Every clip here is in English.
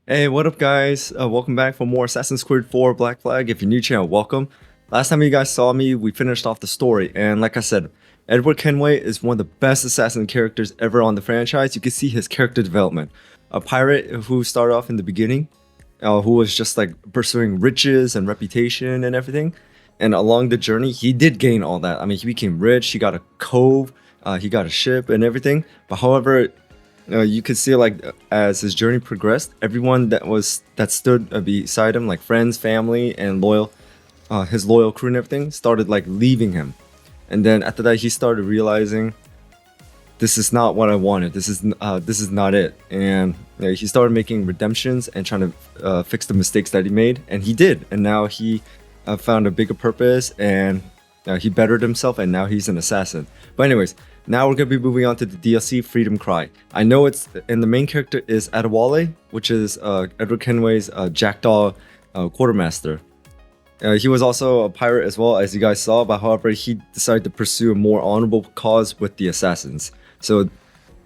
Hey, what up, guys? Welcome back for more Assassin's Creed 4 Black Flag. If you're new channel, welcome. Last time you guys saw me, we finished off the story, and like I said, Edward Kenway is one of the best assassin characters ever on the franchise. You can see his character development. A pirate who started off in the beginning, who was just like pursuing riches and reputation and everything. And along the journey, he did gain all that. I mean, he became rich, he got a cove, he got a ship and everything. But however, you could see like as his journey progressed, everyone that stood beside him, like friends, family, and his loyal crew and everything, started like leaving him. And then after that, he started realizing this is not what I wanted. This is not it. And he started making redemptions and trying to fix the mistakes that he made, and he did. And now he found a bigger purpose, and he bettered himself, and now he's an assassin. But anyways, now we're gonna be moving on to the DLC Freedom Cry. I know and the main character is Adewale, which is Edward Kenway's jackdaw quartermaster. He was also a pirate as well, as you guys saw, but however, he decided to pursue a more honorable cause with the assassins. So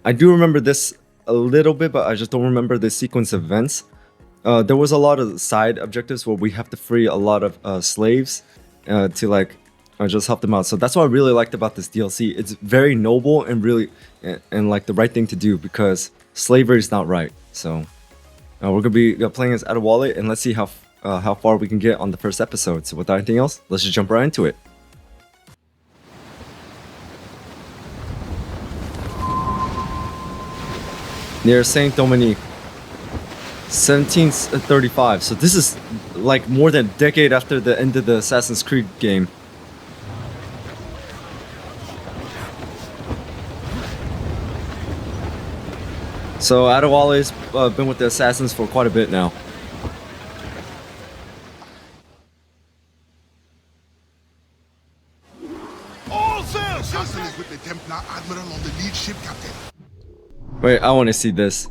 I do remember this a little bit, but I just don't remember the sequence of events. There was a lot of side objectives where we have to free a lot of slaves to like just help them out. So that's what I really liked about this DLC. It's very noble and really and like the right thing to do, because slavery is not right. So we're gonna be playing as Adewale, and let's see how far we can get on the first episode. So without anything else, let's just jump right into it. Near Saint Dominique, 1735. So this is like more than a decade after the end of the Assassin's Creed game. So Adewale's been with the assassins for quite a bit now. All sail! Assassin is with the Templar Admiral on the lead ship, Captain. Wait, I want to see this.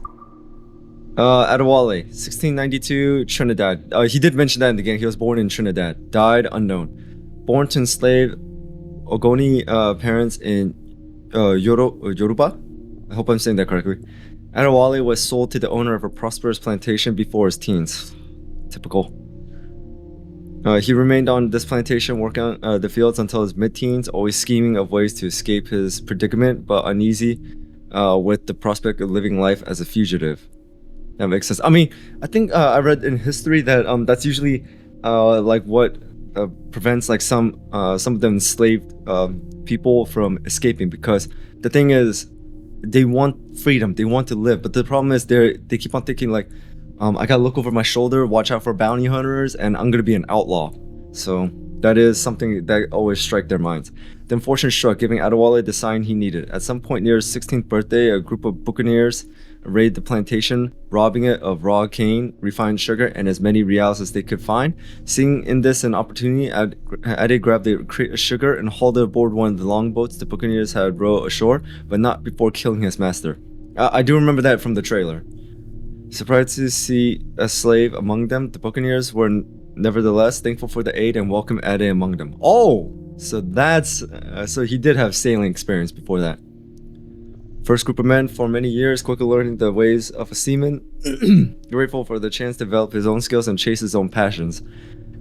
Adewale, 1692, Trinidad. He did mention that in the game. He was born in Trinidad. Died unknown. Born to enslaved Ogoni parents in Yoruba. I hope I'm saying that correctly. Adewale was sold to the owner of a prosperous plantation before his teens. Typical. He remained on this plantation working the fields until his mid-teens, always scheming of ways to escape his predicament, but uneasy with the prospect of living life as a fugitive. That makes sense. I mean, I think I read in history that that's usually like what prevents like some of the enslaved people from escaping, because the thing is, they want freedom, they want to live, but the problem is they keep on thinking like, I gotta look over my shoulder, watch out for bounty hunters, and I'm gonna be an outlaw. So that is something that always strikes their minds. Then fortune struck, giving Adewale the sign he needed. At some point near his 16th birthday, a group of buccaneers raided the plantation, robbing it of raw cane, refined sugar, and as many reals as they could find. Seeing in this an opportunity, Ade grabbed the crate of sugar and hauled it aboard one of the longboats the buccaneers had rowed ashore, but not before killing his master. I do remember that from the trailer. Surprised to see a slave among them, the buccaneers were nevertheless thankful for the aid and welcomed Ade among them. Oh, so that's so he did have sailing experience before that. First group of men for many years, quickly learning the ways of a seaman, grateful for the chance to develop his own skills and chase his own passions.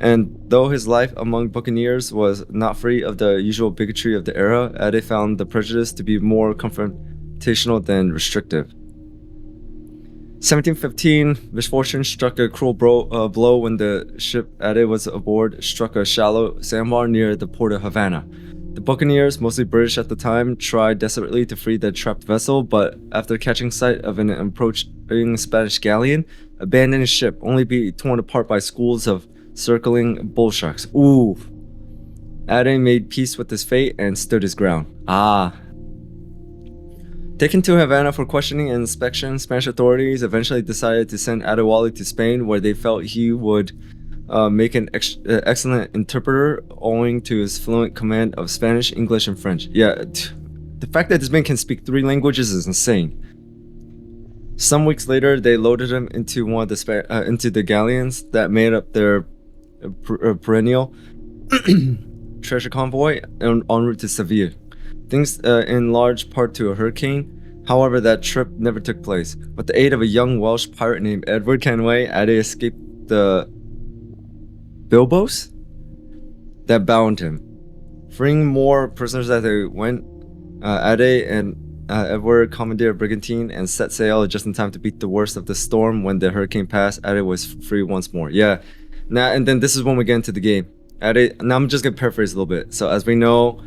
And though his life among buccaneers was not free of the usual bigotry of the era, Ade found the prejudice to be more confrontational than restrictive. 1715, misfortune struck a cruel blow when the ship Ade was aboard struck a shallow sandbar near the port of Havana. The buccaneers, mostly British at the time, tried desperately to free the trapped vessel, but after catching sight of an approaching Spanish galleon, abandoned his ship, only to be torn apart by schools of circling bull sharks. Ooh. Ade made peace with his fate and stood his ground. Taken to Havana for questioning and inspection, Spanish authorities eventually decided to send Adewale to Spain, where they felt he would make an excellent interpreter owing to his fluent command of Spanish, English, and French. Yeah, the fact that this man can speak 3 languages is insane. Some weeks later, they loaded him into one of the into the galleons that made up their perennial treasure convoy en route to Seville. Thanks in large part to a hurricane, However, that trip never took place. With the aid of a young Welsh pirate named Edward Kenway, Ade escaped the Bilbos that bound him. Freeing more prisoners as they went, Ade and Edward commandeered a brigantine and set sail just in time to beat the worst of the storm. When the hurricane passed, Ade was free once more. Yeah. Now and then this is when we get into the game. Ade, now I'm just gonna paraphrase a little bit. So as we know,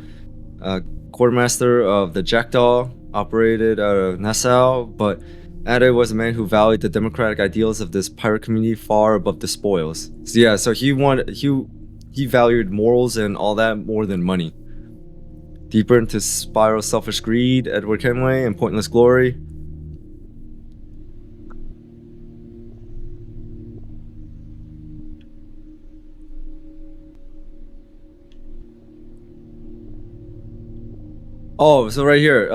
quartermaster of the Jackdaw operated out of Nassau, but Ade was a man who valued the democratic ideals of this pirate community far above the spoils. So yeah, so he valued morals and all that more than money. Deeper into spiral selfish greed, Edward Kenway, and pointless glory. Oh, so right here,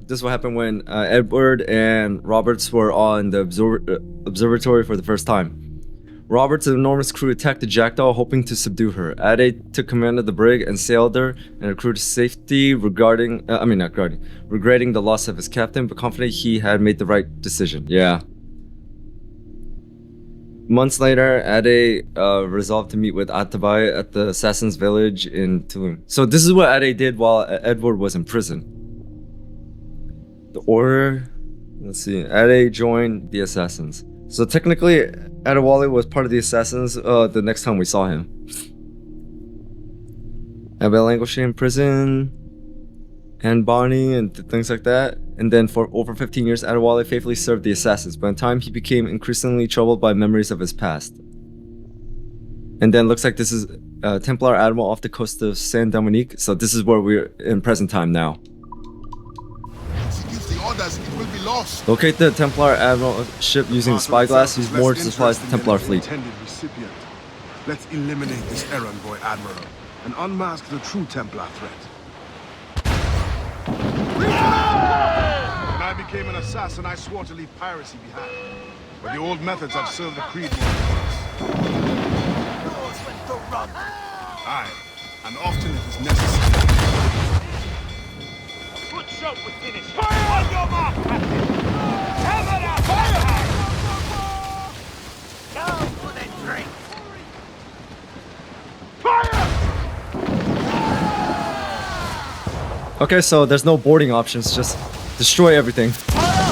this is what happened when Edward and Roberts were on the observatory for the first time. Roberts' enormous crew attacked the Jackdaw, hoping to subdue her. Ade took command of the brig and sailed her, and her crew to safety, regretting the loss of his captain, but confident he had made the right decision. Yeah. Months later, Ade resolved to meet with Adewale at the assassin's village in Tulum. So this is what Ade did while Edward was in prison. The order, let's see, Ade joined the assassins. So technically, Adewale was part of the assassins the next time we saw him. Adewale languishing in prison, and Bonnie, and things like that. And then for over 15 years, Adewale faithfully served the assassins, but in time he became increasingly troubled by memories of his past. And then looks like this is Templar Admiral off the coast of Saint Dominique. So this is where we're in present time now. Once he gives the orders, it will be lost. Locate the Templar Admiral ship using spyglass. Use more to supply the Templar fleet. Recipient. Let's eliminate this errand boy admiral and unmask the true Templar threat. When I became an assassin, I swore to leave piracy behind. But the old methods have served the creed more than once. Aye, and often it is necessary. Good shot with finish. Fire! On your mark, Captain! Have it up! Fire! Now for the drink! Fire! Okay, so there's no boarding options, just destroy everything. Fire!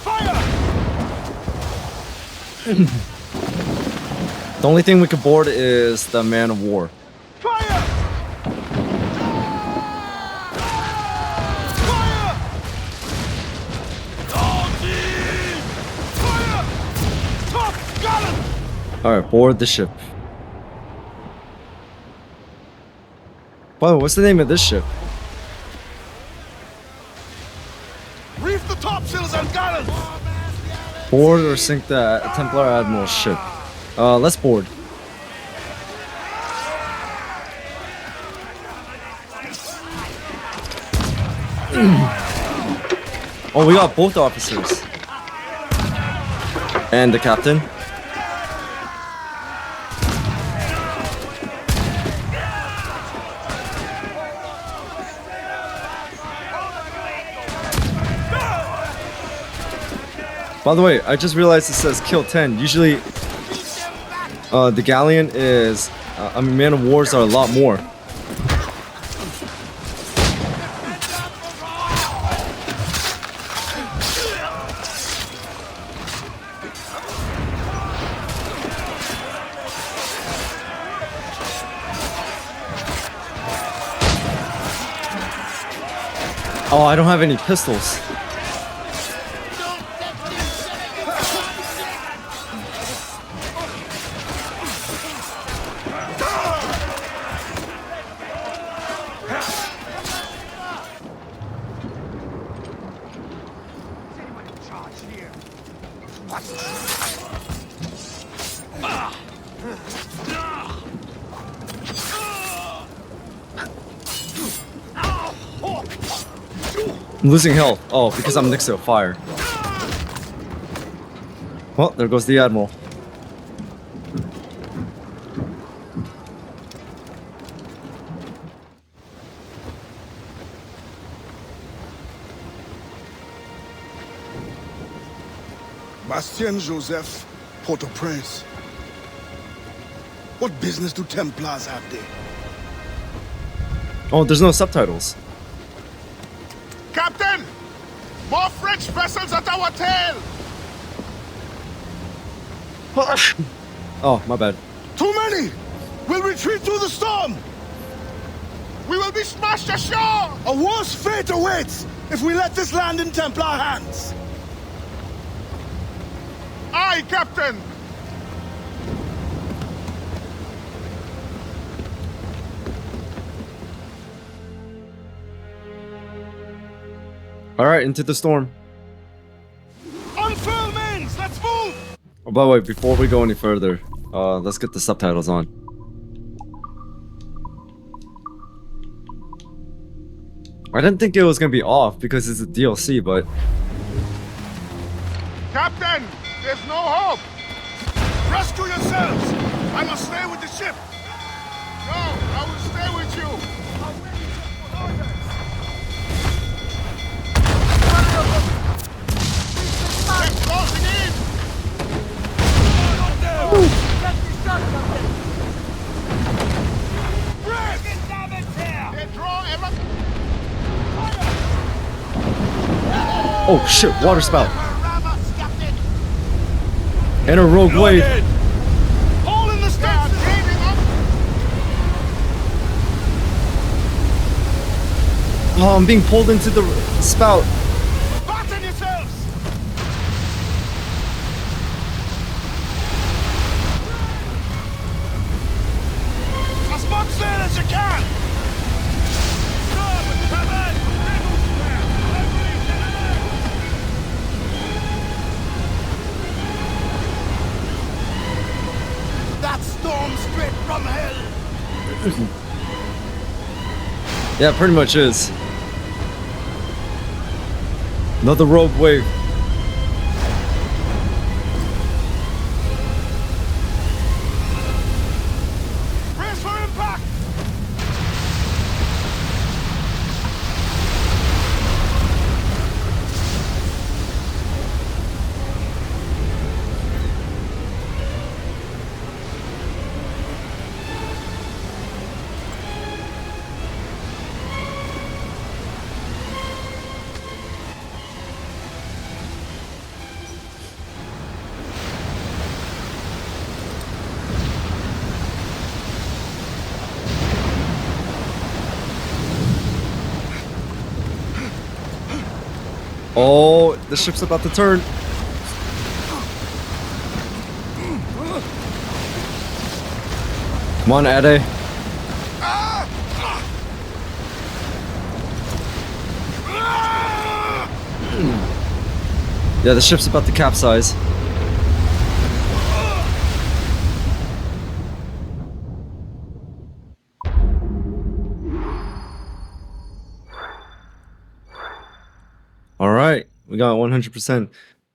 Fire! The only thing we can board is the man of war. Fire! Fire! Fire! Top gallant! Alright, board the ship. By the way, what's the name of this ship? Reef the topsails and gallants! Board or sink the Templar Admiral's ship. Let's board. Oh, we got both officers. And the captain. By the way, I just realized it says kill 10. Usually, the galleon is, man of wars are a lot more. Oh, I don't have any pistols. I'm losing health. Oh, because I'm next to a fire. Well, there goes the Admiral. Bastien Joseph, Port-au-Prince. What business do Templars have there? Oh, there's no subtitles. Captain! More French vessels at our tail! Oh, my bad. Too many! We'll retreat through the storm! We will be smashed ashore! A worse fate awaits if we let this land in Templar hands! Aye, Captain! Alright, into the storm. Unfurl mains! Let's move! Oh, by the way, before we go any further, let's get the subtitles on. I didn't think it was gonna be off because it's a DLC, but... Captain! There's no hope! Rescue yourselves! I must stay with the ship! No, I will stay with you! They're closing in! They draw ever... Oh shit, water spout! And a rogue wave! Hole in the stern! Gaining up! Oh, I'm being pulled into the spout! Batten yourselves! As much sail as you can! That storm straight from hell! Yeah, pretty much is. Another rogue wave. Brace for impact! Oh, the ship's about to turn. Come on, Ade. Yeah, the ship's about to capsize. Alright, we got 100%.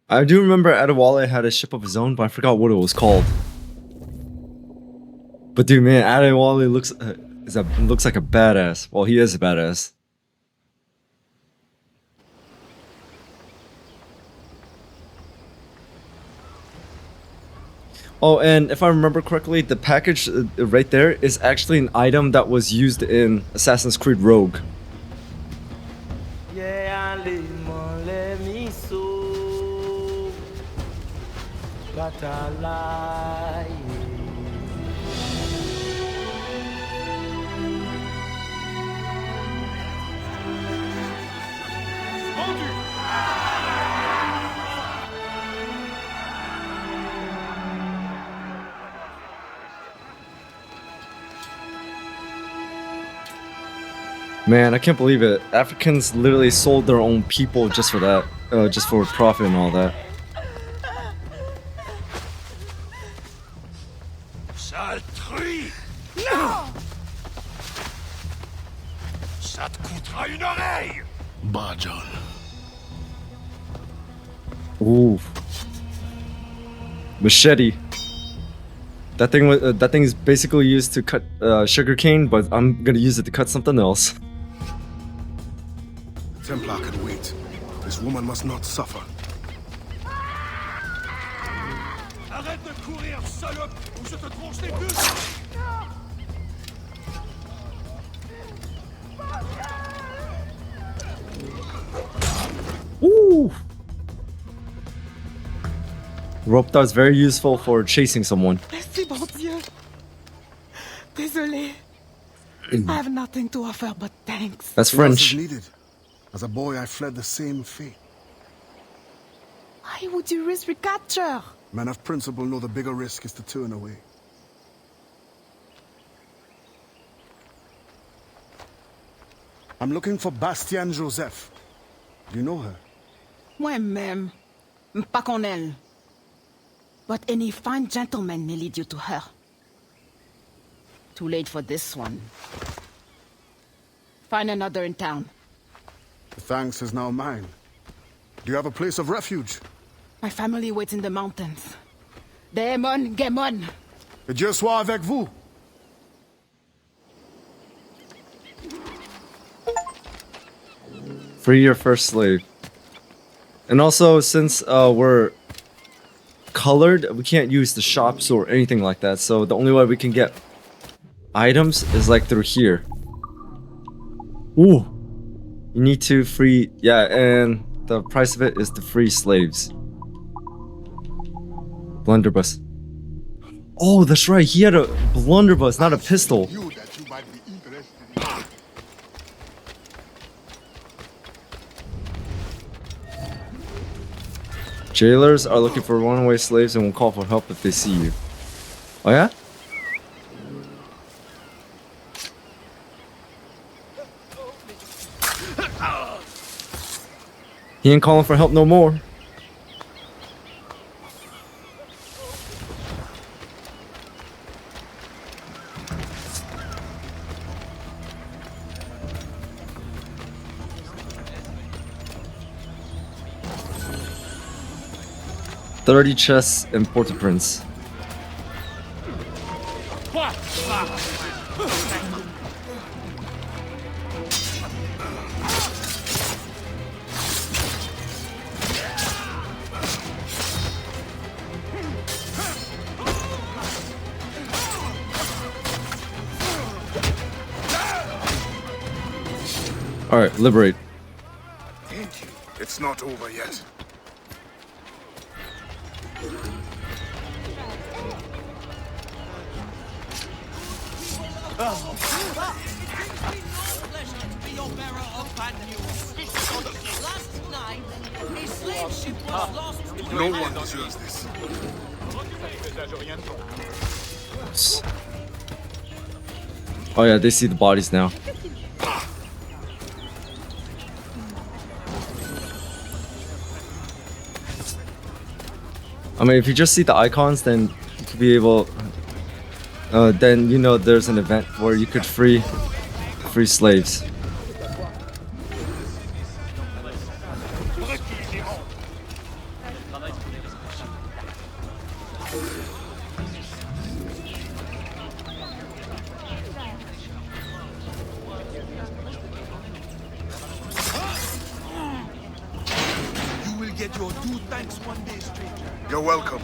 I do remember Adewale had a ship of his own, but I forgot what it was called. But dude, man, Adewale looks like a badass. Well, he is a badass. Oh, and if I remember correctly, the package right there is actually an item that was used in Assassin's Creed Rogue. Man, I can't believe it. Africans literally sold their own people just for that. Just for profit and all that. Sale truie! Non! Ça te coûtera une oreille! Barjon. Ooh. Machete. That thing is basically used to cut sugarcane, but I'm gonna use it to cut something else. Templar can wait. This woman must not suffer. Arrête de courir, salope, ou je te tronche les deux. Ooh. Rope dart is very useful for chasing someone. Merci, bon Dieu. Désolé. I have nothing to offer but thanks. That's What else is French. needed? As a boy, I fled the same fate. Why would you risk recapture? Men of principle know the bigger risk is to turn away. I'm looking for Bastian Joseph. Do you know her? Moi-même, pas qu'on elle. But any fine gentleman may lead you to her. Too late for this one. Find another in town. The thanks is now mine. Do you have a place of refuge? My family waits in the mountains. Démon, Gemon. Que Dieu soit avec vous. Free your first slave. And also, since we're colored, we can't use the shops or anything like that. So the only way we can get items is like through here. Ooh. You need to free... Yeah, and the price of it is to free slaves. Blunderbuss. Oh, that's right. He had a blunderbuss, not a pistol. You that you might be interested in. Jailers are looking for runaway slaves and will call for help if they see you. Oh yeah? He ain't calling for help no more. $30 chests and Port-au-Prince. Alright, liberate. Thank you. It's not over yet. No one deserves this. Oh yeah, they see the bodies now. I mean, if you just see the icons, then you could be able... then you know there's an event where you could free slaves. You will get your due thanks one day, stranger. You're welcome.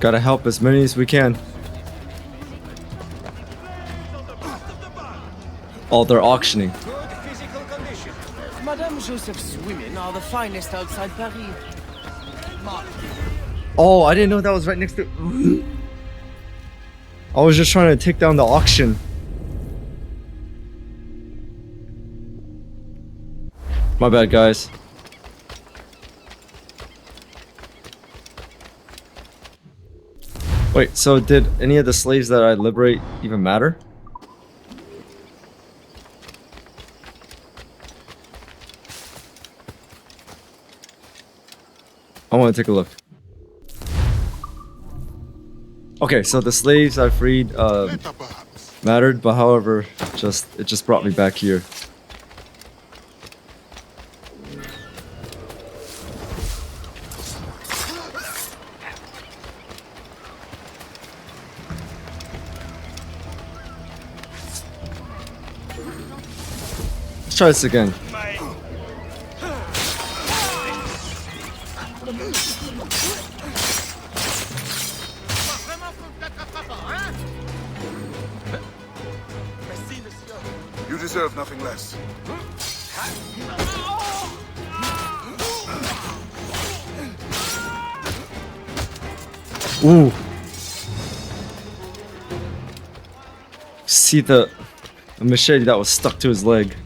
Gotta help as many as we can. Oh, they're auctioning. Good physical condition. Madame Joseph's women are the finest outside Paris. Oh, I didn't know that was right next to... I was just trying to take down the auction. My bad, guys. Wait, so did any of the slaves that I liberate even matter? I want to take a look. Okay, so the slaves I freed Later, perhaps. mattered, but however, it just brought me back here. Let's try this again. You deserve nothing less. Ooh. See the machete that was stuck to his leg.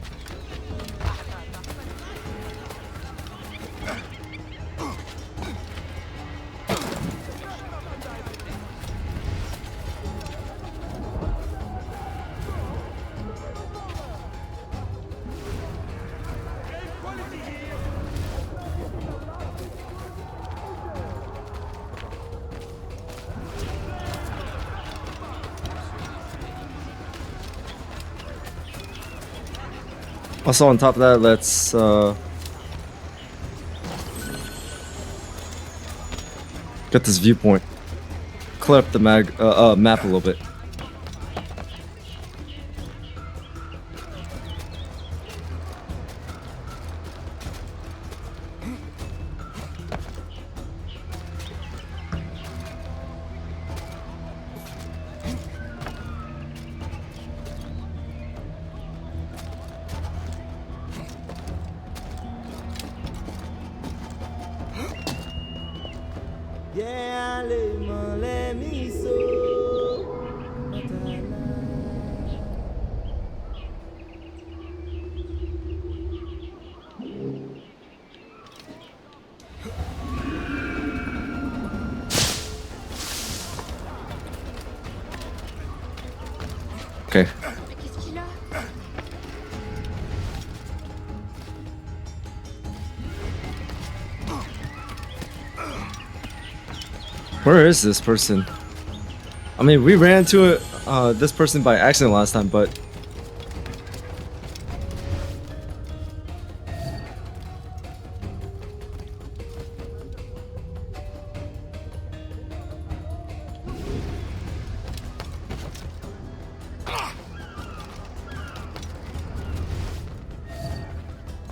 Also, on top of that, let's get this viewpoint. Clear up the map a little bit. Okay. Where is this person? I mean, we ran into this person by accident last time, but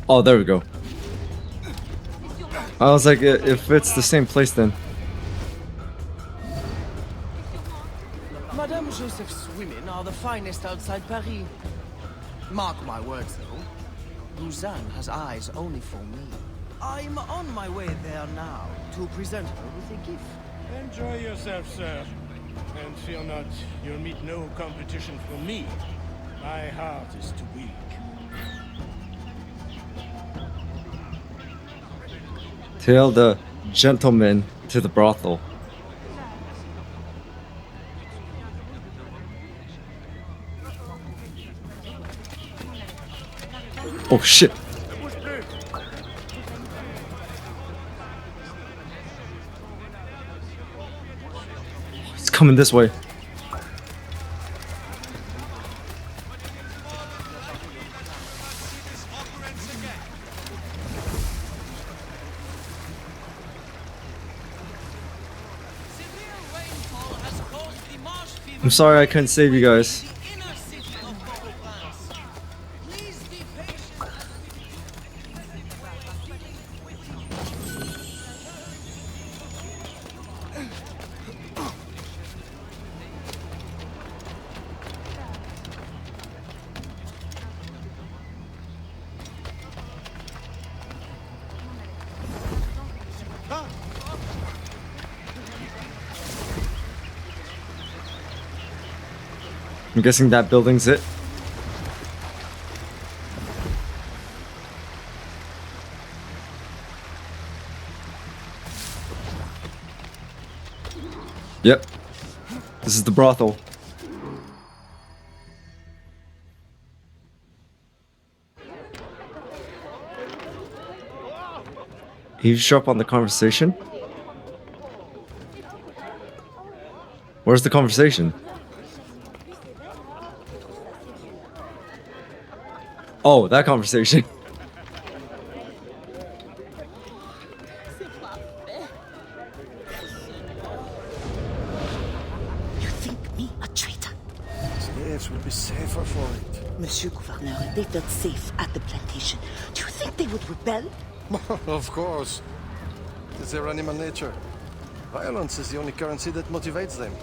oh, there we go. I was like, if it's the same place, then. Madame Joseph's women are the finest outside Paris. Mark my words, though. Rouzanne has eyes only for me. I'm on my way there now to present her with a gift. Enjoy yourself, sir. And fear not, you'll meet no competition from me. My heart is too weak. Tell the gentleman to the brothel. Oh shit. It's coming this way. I'm sorry I couldn't save you guys. I'm guessing that building's it. Yep. This is the brothel. Eavesdrop on the conversation? Where's the conversation? Oh, that conversation. You think me a traitor? Slaves would be safer for it. Monsieur Gouverneur, they felt safe at the plantation. Do you think they would rebel? Of course. It's their animal nature. Violence is the only currency that motivates them.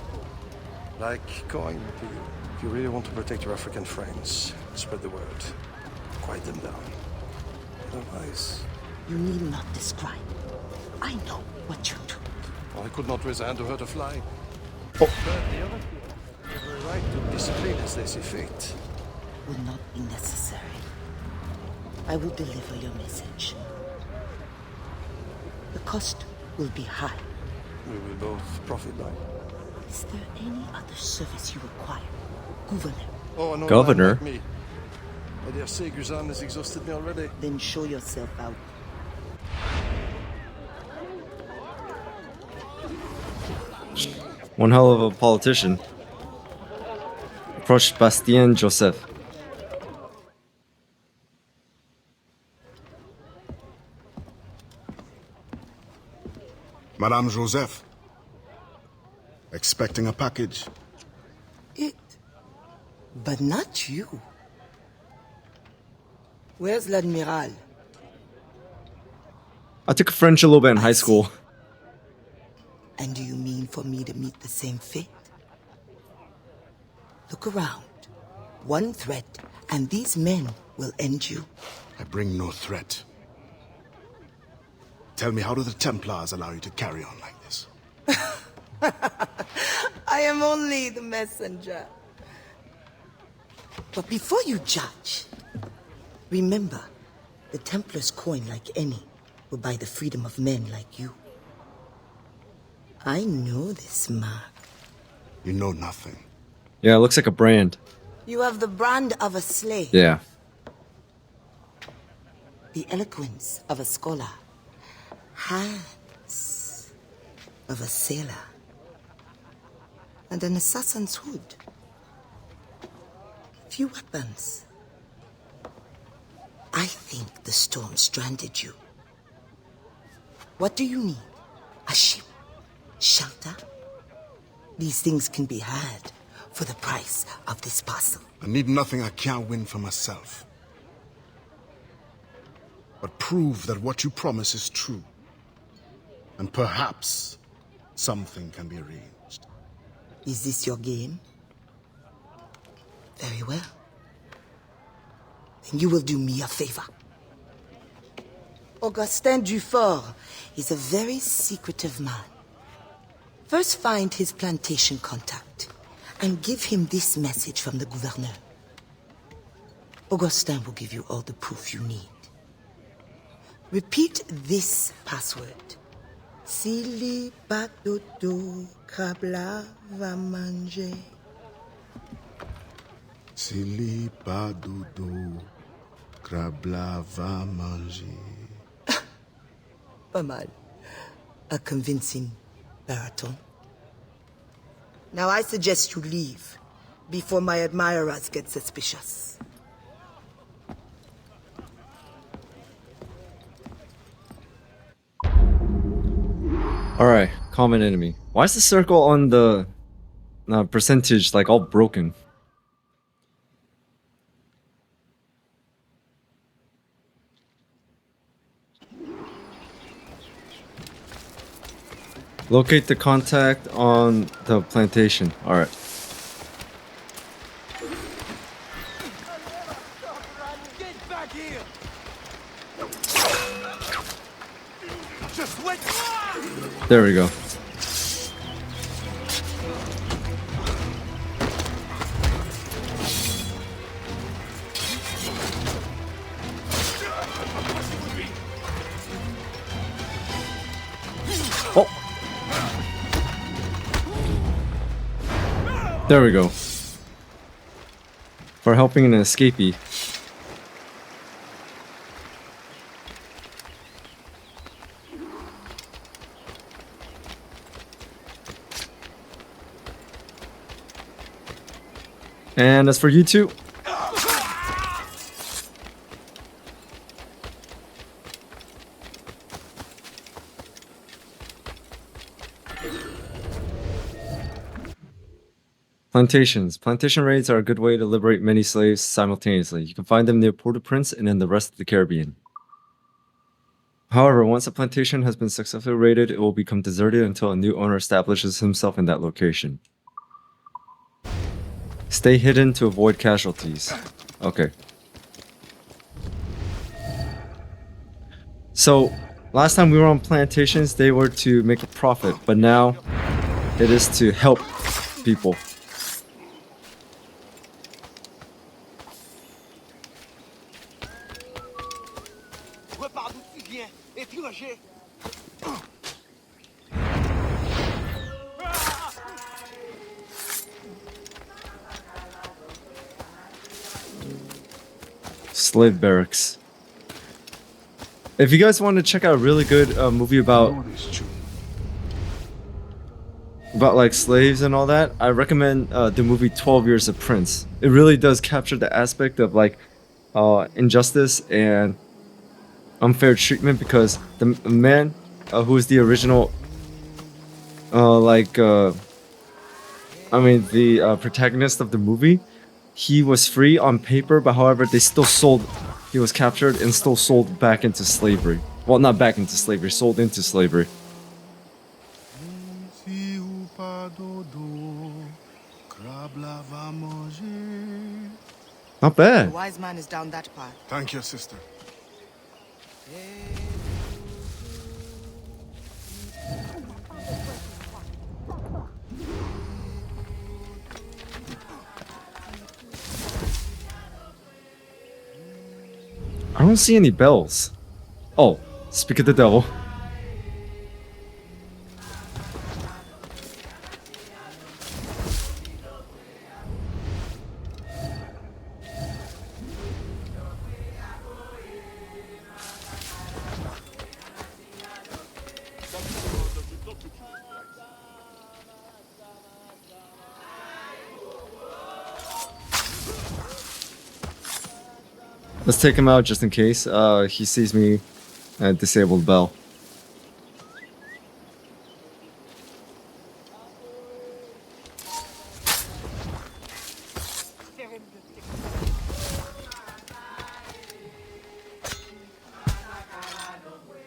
Like coin. If you really want to protect your African friends, spread the word. Quiet them down. Otherwise, You need not describe. I know what you do. I could not raise a hand to hurt a fly. But the other people have the right to discipline as they see fit. Will not be necessary. I will deliver your message. The cost will be high. We will both profit by. Is there any other service you require? Gouverneur, Oh, no, Governor? Like me. I dare say Guzan has exhausted me already. then show yourself out. One hell of a politician. Approached Bastien Joseph. Madame Joseph. Expecting a package. It. But not you. Where's l'Admiral? I took French a little bit in high school. And do you mean for me to meet the same fate? Look around. One threat, and these men will end you. I bring no threat. Tell me, how do the Templars allow you to carry on like this? I am only the messenger. But before you judge, remember, the Templars' coin, like any, will buy the freedom of men like you. I know this mark. You know nothing. Yeah, it looks like a brand. You have the brand of a slave, Yeah. the eloquence of a scholar, hands of a sailor, and an assassin's hood. Few weapons. I think the storm stranded you. What do you need? A ship? Shelter? These things can be had for the price of this parcel. I need nothing I can't win for myself. But prove that what you promise is true. And perhaps something can be arranged. Is this your game? Very well. Then you will do me a favor. Augustin Dufort is a very secretive man. First find his plantation contact and give him this message from the gouverneur. Augustin will give you all the proof you need. Repeat this password. Sili patoto krabla va manger. Sili pas dodo, krabla va manger. Pas mal. A convincing baritone. Now I suggest you leave before my admirers get suspicious. Alright, common enemy. Why is the circle on the percentage like all broken? Locate the contact on the plantation. Alright. Get back here! Just wait! There we go. Oh! There we go. For helping an escapee. And as for you two, plantations. Plantation raids are a good way to liberate many slaves simultaneously. You can find them near Port-au-Prince and in the rest of the Caribbean. However, once a plantation has been successfully raided, it will become deserted until a new owner establishes himself in that location. Stay hidden to avoid casualties. Okay. So, last time we were on plantations, they were to make a profit, but now it is to help people. Slave barracks. If you guys want to check out a really good movie about like slaves and all that, I recommend the movie 12 Years a Prince. It really does capture the aspect of like injustice and unfair treatment, because the man who is the original the protagonist of the movie, he was free on paper, but however he was captured and still sold back into slavery. Well, not back into slavery, sold into slavery. Not bad. The wise man is down that path. Thank you, sister. I don't see any bells. Oh, speak of the devil. Let's take him out just in case he sees me at disabled bell.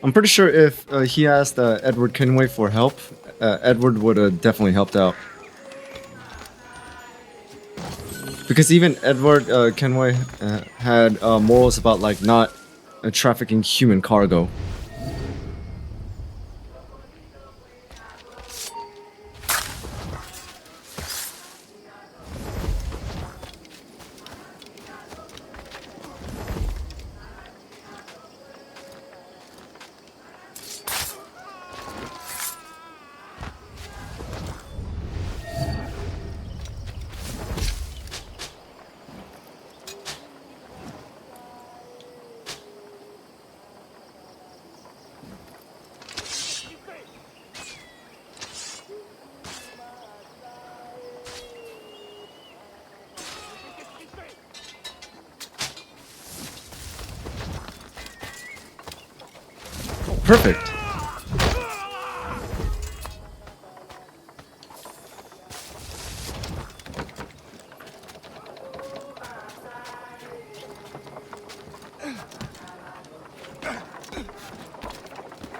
I'm pretty sure if he asked Edward Kenway for help, Edward would have definitely helped out. Because even Edward Kenway had morals about like not trafficking human cargo. Perfect.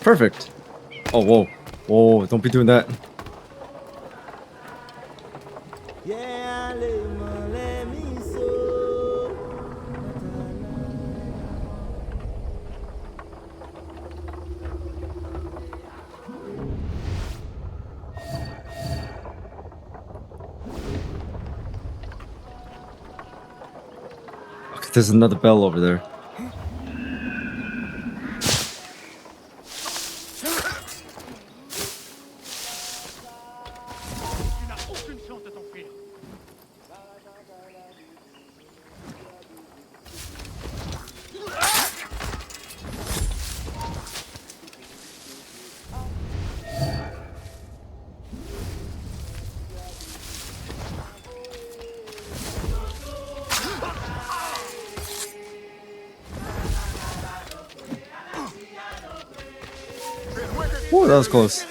Perfect. Oh, whoa. Whoa, don't be doing that. Okay, there's another bell over there. Whoa, that was close.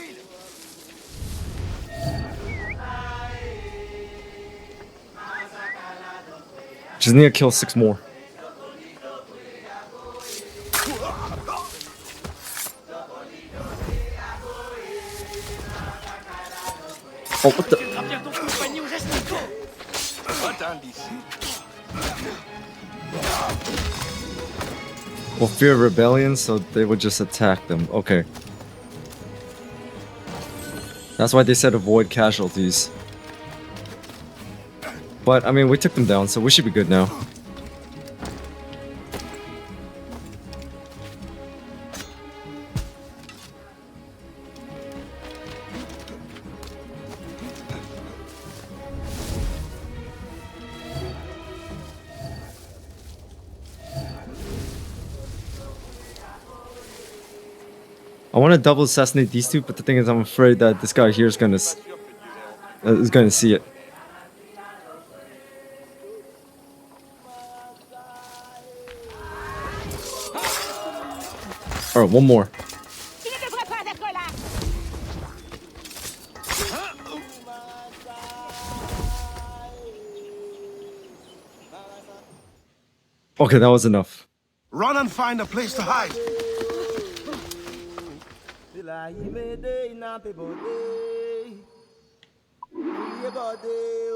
Just need to kill 6 more. Oh, what the? Well, fear of rebellion, so they would just attack them. Okay. That's why they said avoid casualties. But, I mean, we took them down, so we should be good now. I want to double assassinate these two, but the thing is, I'm afraid that this guy here is gonna see it. All right, one more. Okay, that was enough. Run and find a place to hide.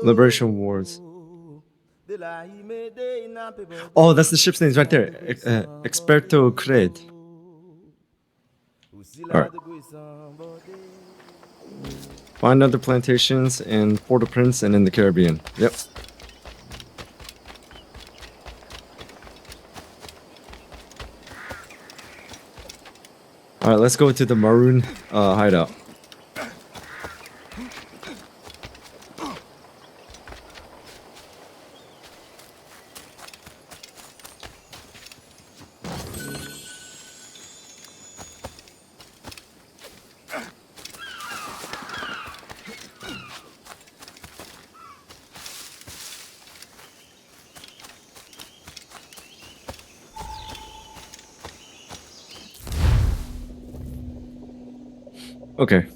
Liberation Wars. Oh, that's the ship's name right there. Experto Cred. Alright. Find other plantations in Port-au-Prince and in the Caribbean. Yep. Alright, let's go to the maroon hideout. Okay.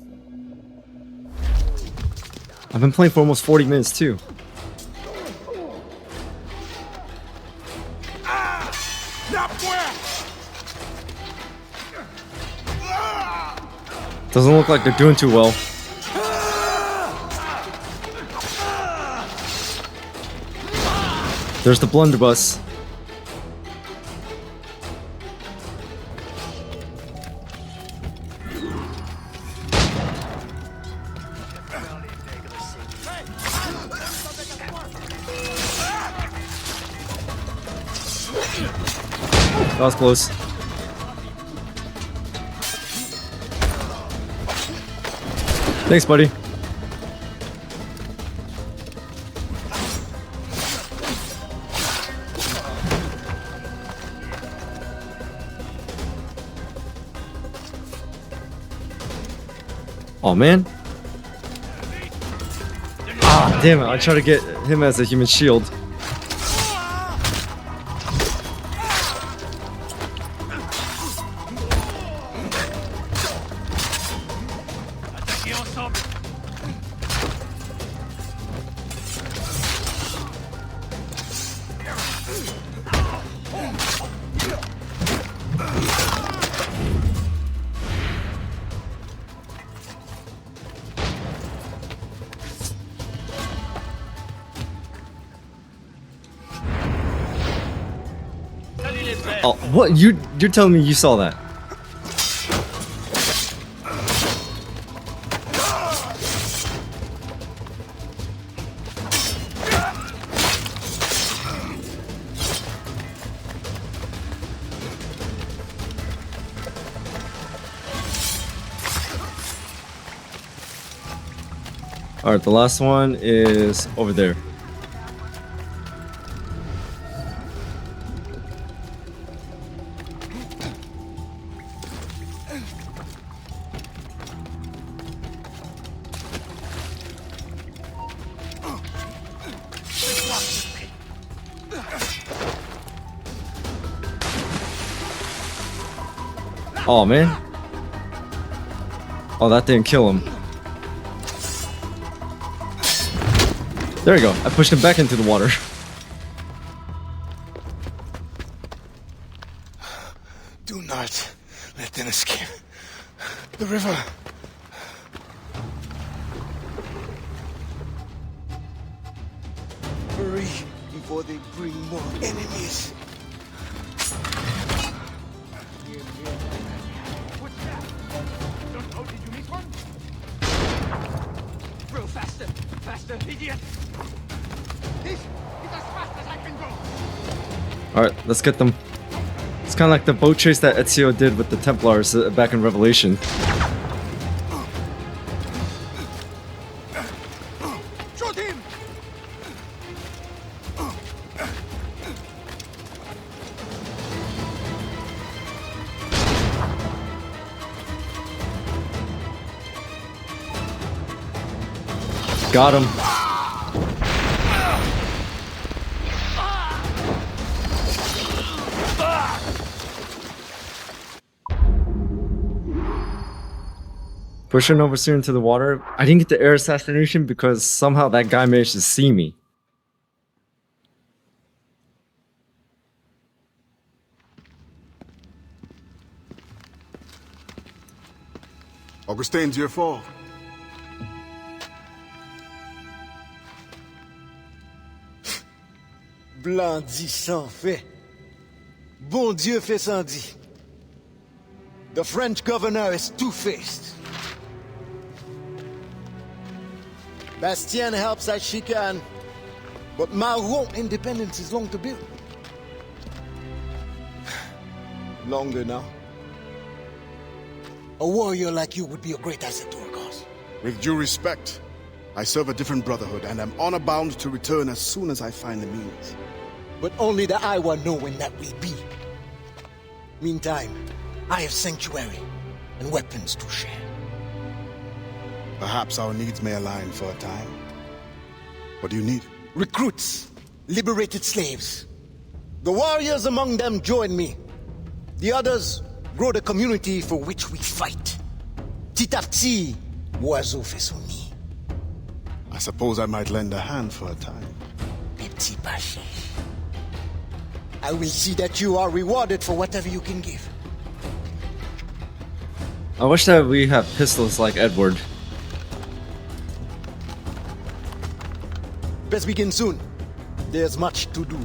I've been playing for almost 40 minutes too. Doesn't look like they're doing too well. There's the blunderbuss. That was close. Thanks, buddy. Oh man. Ah, damn it. I tried to get him as a human shield. Oh, what? You're telling me you saw that? All right, the last one is over there. Oh man. Oh, that didn't kill him. There you go. I pushed him back into the water. Do not let them escape. The river. Hurry before they bring more enemies. What's that? Oh, did you miss one? Bro, faster! Faster, idiot! This is as fast as I can go! Alright, let's get them. It's kind of like the boat chase that Ezio did with the Templars back in Revelation. Shoot him! Got him. Pushing overseer into the water. I didn't get the air assassination because somehow that guy managed to see me. Augustine's your fault. Blanc dit sans fait. Bon Dieu fait sans dit. The French governor is two-faced. Bastien helps as she can, but Maroon independence is long to build. Longer now. A warrior like you would be a great asset to our cause. With due respect, I serve a different brotherhood, and am honor-bound to return as soon as I find the means. But only the Iwa know when that will be. Meantime, I have sanctuary and weapons to share. Perhaps our needs may align for a time. What do you need? Recruits, liberated slaves. The warriors among them join me. The others grow the community for which we fight. Petit à petit, oiseau fait son nid. I suppose I might lend a hand for a time. Petit Paché. I will see that you are rewarded for whatever you can give. I wish that we have pistols like Edward. Best begin soon. There's much to do.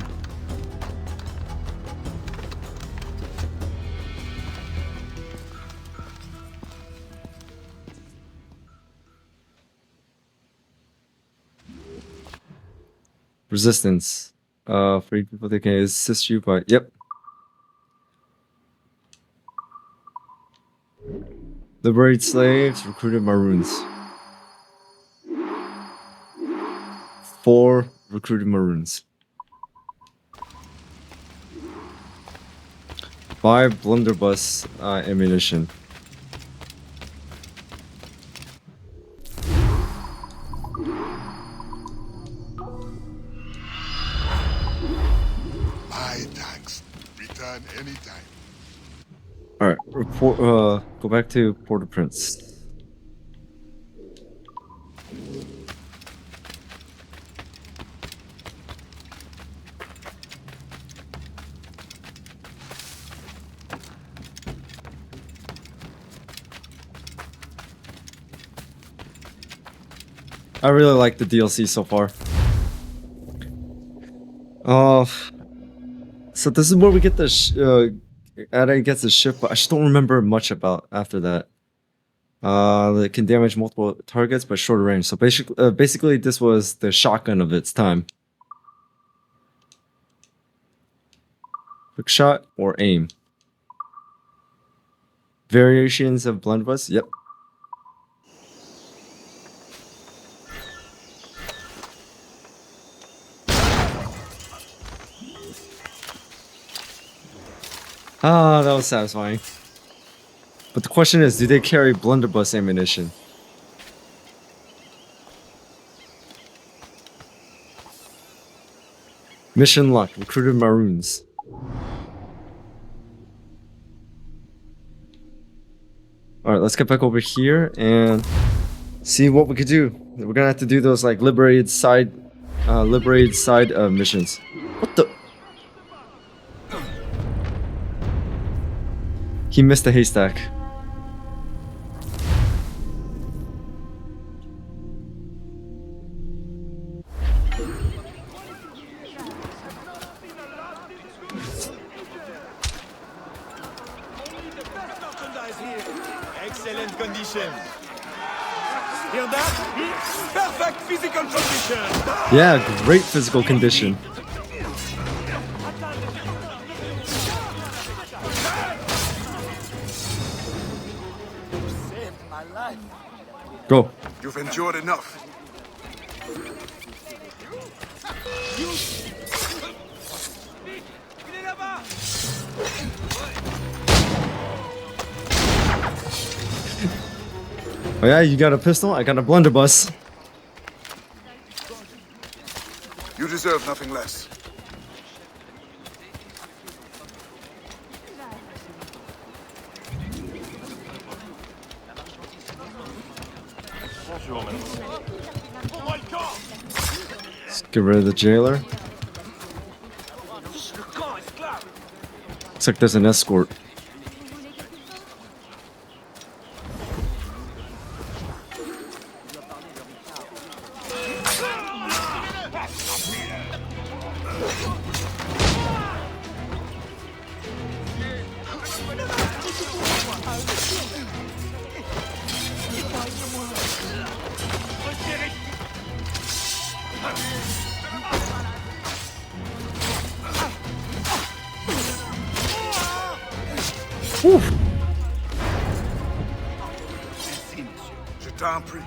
Resistance. Free people that can assist you by... Yep. Liberate slaves, recruited Maroons. 4 recruited Maroons. 5 blunderbuss ammunition. My tax. Return anytime. Alright, report, go back to Port-au-Prince. I really like the DLC so far. So this is where we get the Ada gets the ship, but I just don't remember much about after that. It can damage multiple targets but shorter range. So basically this was the shotgun of its time. Quick shot or aim. Variations of blunderbuss. Yep. Ah, that was satisfying. But the question is, do they carry blunderbuss ammunition? Mission locked. Recruited Maroons. Alright, let's get back over here and see what we could do. We're gonna have to do those like liberated side missions. What the? He missed the haystack. Excellent condition. Hear that? Perfect physical condition. Yeah, great physical condition. Saved my life. Go. You've endured enough. Oh yeah, you got a pistol? I got a blunderbuss. You deserve nothing less. Let's get rid of the jailer. Looks like there's an escort. Je t'en prie.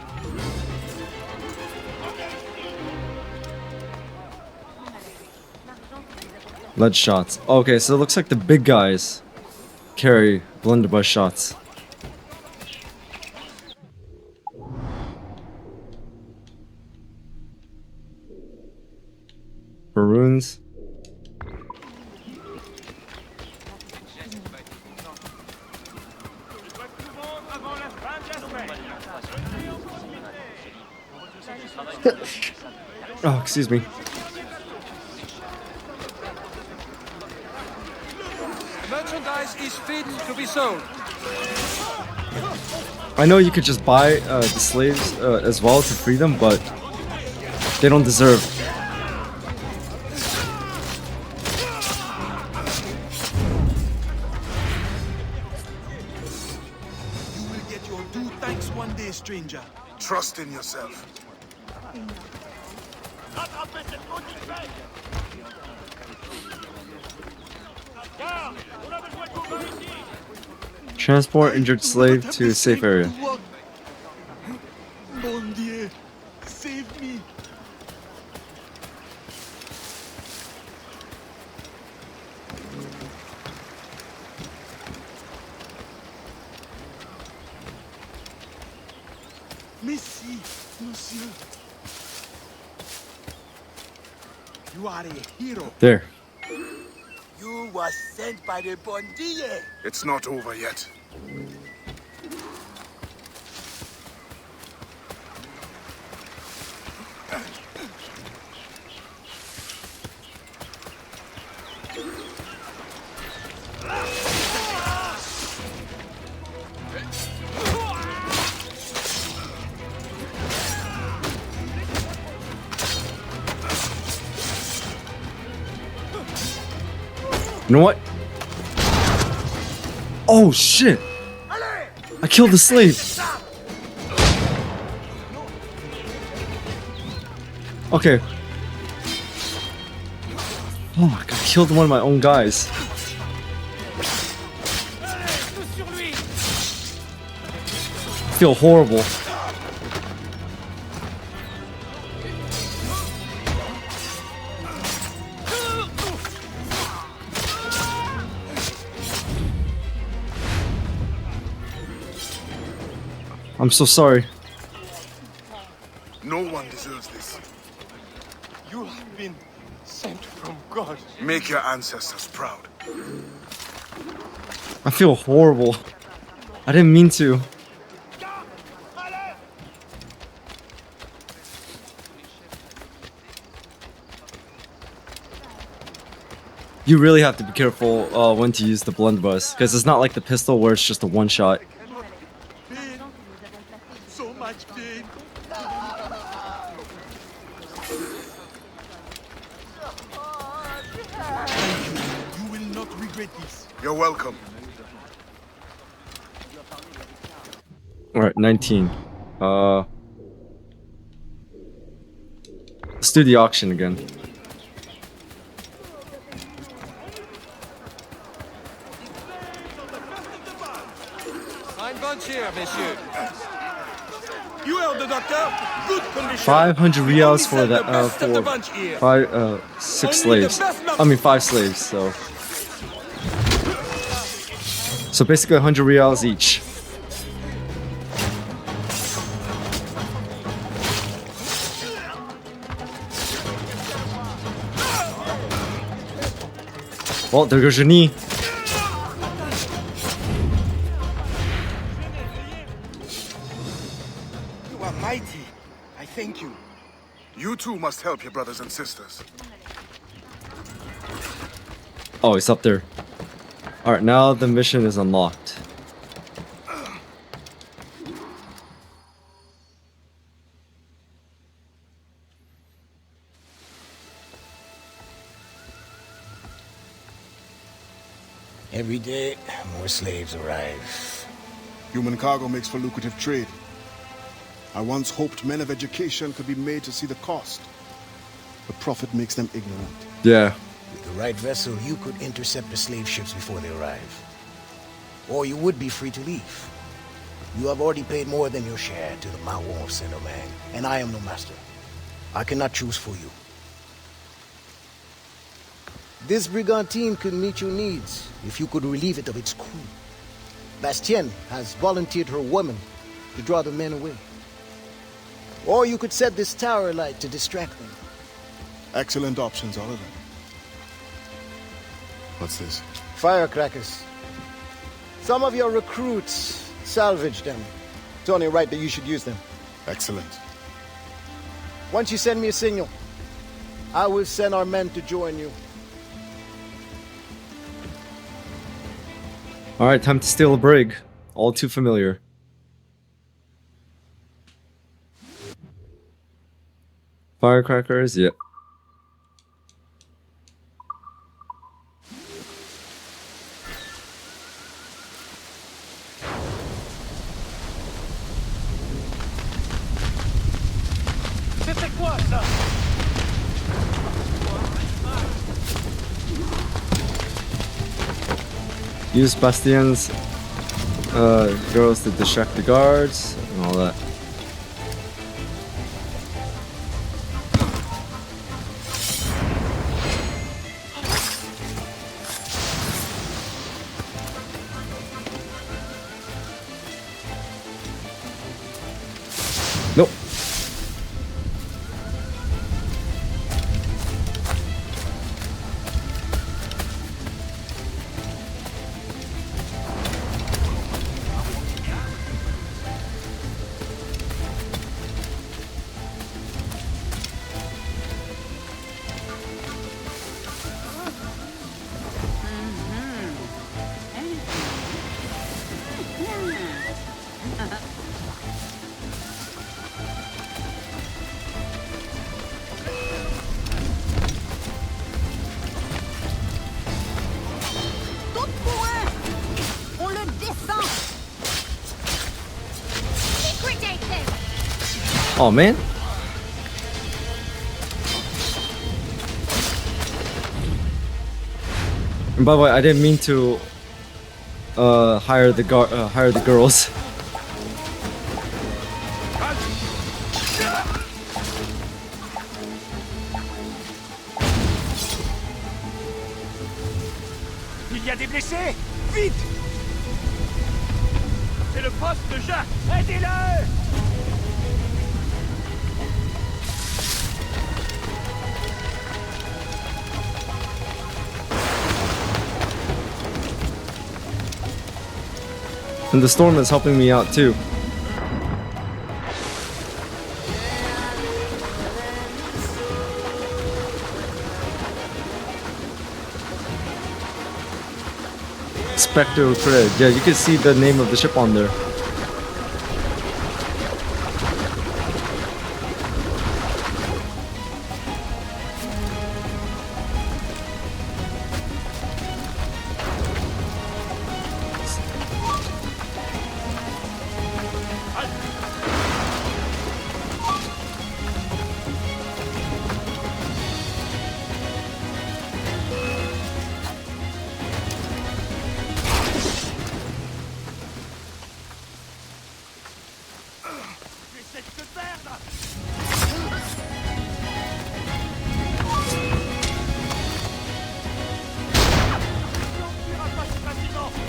Lead shots. Okay, so it looks like the big guys carry blunderbuss shots. For runes. Oh, excuse me. Merchandise is fit to be sold. I know you could just buy the slaves as well to free them, but they don't deserve. You will get your due thanks one day, stranger. Trust in yourself. Transport injured slave to a safe area. Mon Dieu, save me. Merci, monsieur. You are a hero. There. You were sent by the Bondille. It's not over yet. You know what? Oh shit! I killed the slave! Okay. Oh my god, I killed one of my own guys. I feel horrible. I'm so sorry. No one deserves this. You have been sent from God. Make your ancestors proud. I feel horrible. I didn't mean to. You really have to be careful when to use the blunderbuss, because it's not like the pistol where it's just a one shot. Pain. So much pain. You will not regret this. You're welcome. All right, 19. Let's do the auction again. Fine bunch here, messieurs. You heard the doctor. Good condition. 500 reals for Only that. send the best of the bunch For here. 6 Only the slaves. best I mean 5 slaves. So basically 100 reals each. Well, there goes your knee. You are mighty. I thank you. You too must help your brothers and sisters. Oh, it's up there. Alright, now the mission is unlocked. Every day, more slaves arrive. Human cargo makes for lucrative trade. I once hoped men of education could be made to see the cost. But profit makes them ignorant. Yeah. With the right vessel, you could intercept the slave ships before they arrive. Or you would be free to leave. You have already paid more than your share to the Mawon of Saint-Domingue, and I am no master. I cannot choose for you. This brigantine could meet your needs if you could relieve it of its crew. Bastien has volunteered her woman to draw the men away. Or you could set this tower light to distract them. Excellent options, all of them. What's this? Firecrackers. Some of your recruits salvaged them. It's only right that you should use them. Excellent. Once you send me a signal, I will send our men to join you. Alright, time to steal a brig. All too familiar. Firecrackers, yep. C'était quoi ça? Use Bastien's girls to distract the guards and all that. Nope. Tout pour un! On le descend! Liquidate them! Oh man. And by the way, I didn't mean to hire the girls. Il y a des blessés! Vite! C'est le poste de Jacques! Aidez-le! And the storm is helping me out too. Spectre Cred. Yeah, you can see the name of the ship on there.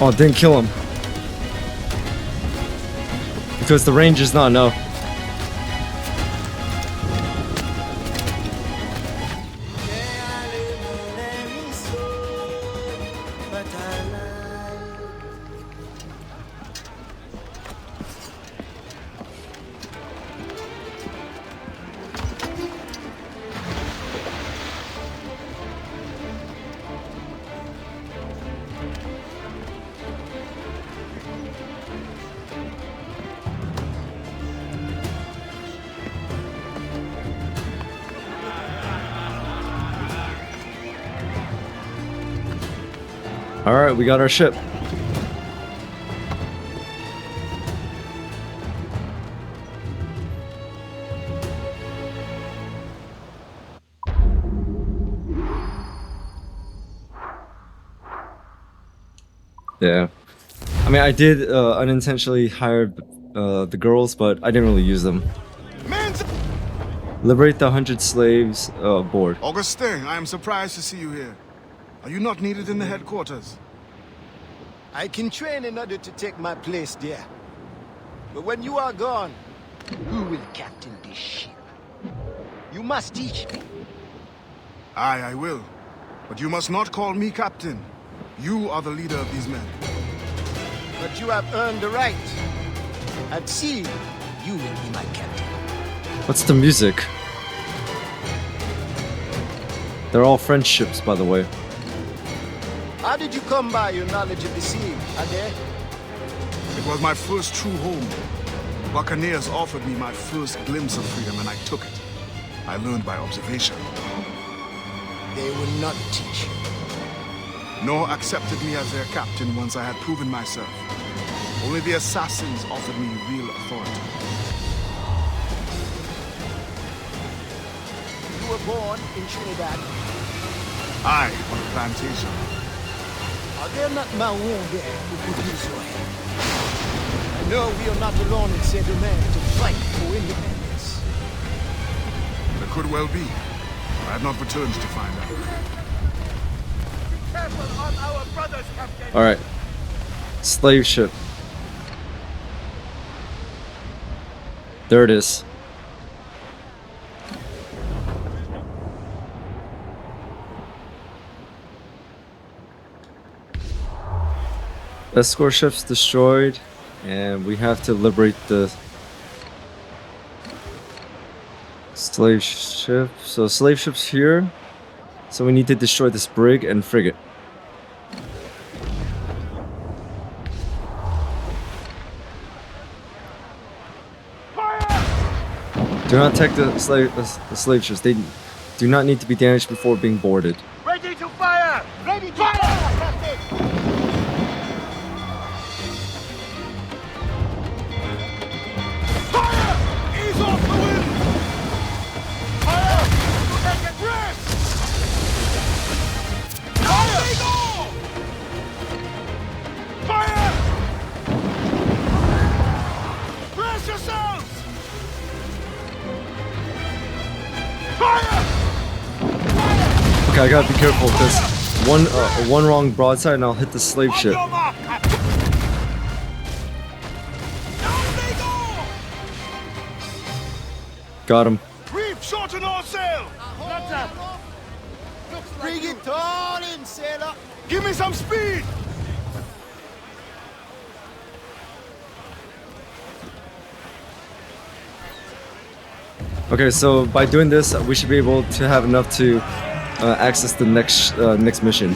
Oh, didn't kill him. Because the range is not enough. Alright, we got our ship. Yeah. I mean, I did unintentionally hire the girls, but I didn't really use them. Liberate the 100 slaves aboard. Augustin, I am surprised to see you here. Are you not needed in the headquarters? I can train in order to take my place there. But when you are gone, who will captain this ship? You must teach me. Aye, I will. But you must not call me captain. You are the leader of these men. But you have earned the right. At sea, you will be my captain. What's the music? They're all French ships, by the way. How did you come by your knowledge of the sea, Ade? It was my first true home. Buccaneers offered me my first glimpse of freedom and I took it. I learned by observation. They will not teach you. Nor accepted me as their captain once I had proven myself. Only the assassins offered me real authority. You were born in Trinidad. Aye, on a plantation. Are there not Maroons there who could use your help? I know we are not alone in Saint-Domingue to fight for independence. There could well be. I have not returned to find out. Alright. Slave ship. There it is. Escort ships destroyed, and we have to liberate the slave ship. So slave ship's here. So we need to destroy this brig and frigate. Do not attack the slave ships. They do not need to be damaged before being boarded. Ready to fire! Ready to fire! Captain! Fire! Ease off the wind! Fire! Take a rest! Fire! They go! Fire! Brace yourselves! Fire! Okay, I gotta be careful because one wrong broadside and I'll hit the slave ship. On your mark, Captain! Down they go! Got him. Reef, shorten all sail! That's up! Bring it all in, sailor! Give me some speed! Okay, so by doing this, we should be able to have enough to access the next mission.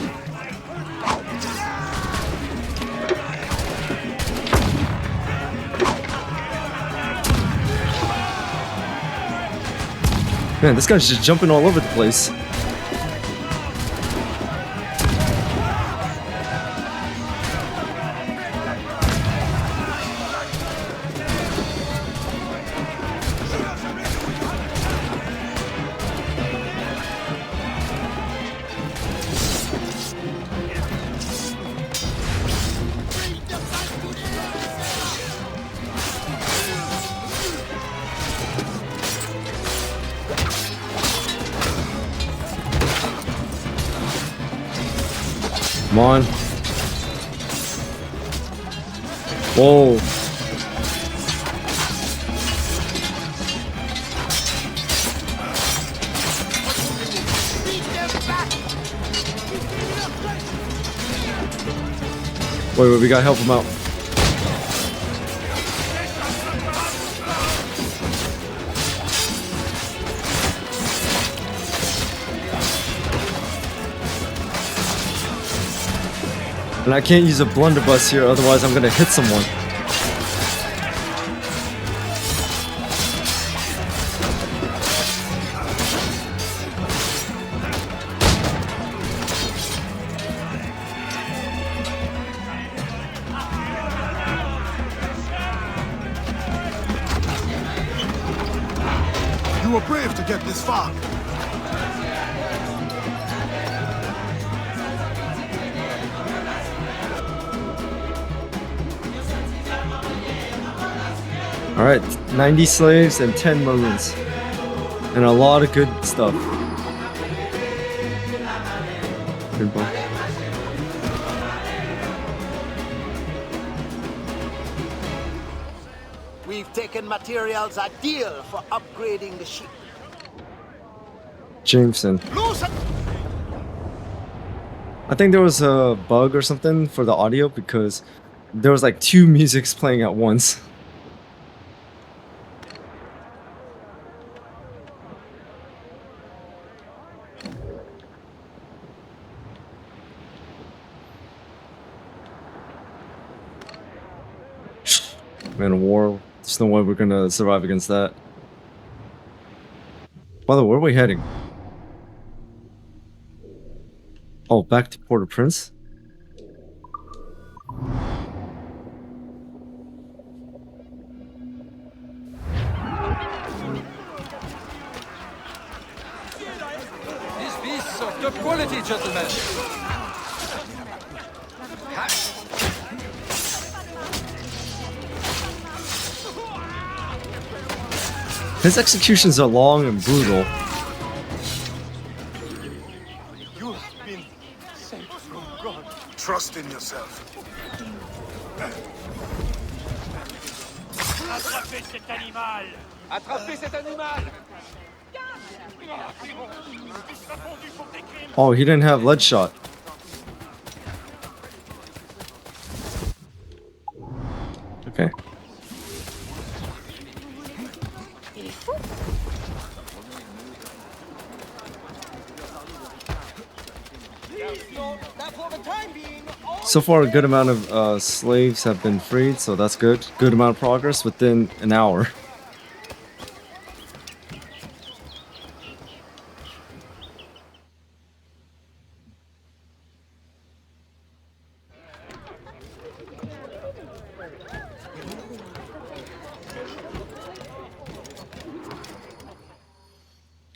Man, this guy's just jumping all over the place. Come on. Whoa. Wait, we gotta help him out. And I can't use a blunderbuss here, otherwise I'm gonna hit someone. You were brave to get this far. Alright, 90 slaves and 10 maroons. And a lot of good stuff. Good book. We've taken materials a deal for upgrading the ship. Jameson. I think there was a bug or something for the audio because there was like 2 musics playing at once. Man, a war. There's no way we're gonna survive against that. By the way, where are we heading? Oh, back to Port-au-Prince? These beasts are top quality, gentlemen. His executions are long and brutal. You have been sent from God. Trust in yourself. Attrapez cet animal! Attrapez cet animal! Oh, he didn't have lead shot. Okay. So far, a good amount of slaves have been freed, so that's good. Good amount of progress within an hour.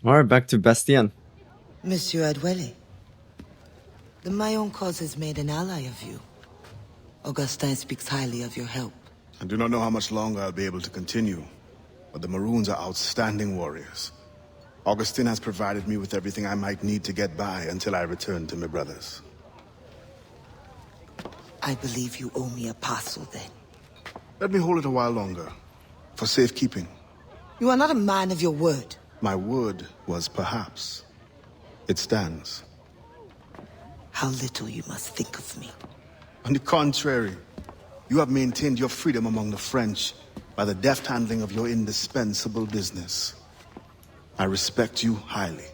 Alright, back to Bastien. Monsieur Adewale, the Mayon cause has made an ally of you. Augustin speaks highly of your help. I do not know how much longer I'll be able to continue, but the Maroons are outstanding warriors. Augustin has provided me with everything I might need to get by until I return to my brothers. I believe you owe me a parcel then. Let me hold it a while longer, for safekeeping. You are not a man of your word. My word was perhaps. It stands. How little you must think of me. On the contrary, you have maintained your freedom among the French by the deft handling of your indispensable business. I respect you highly,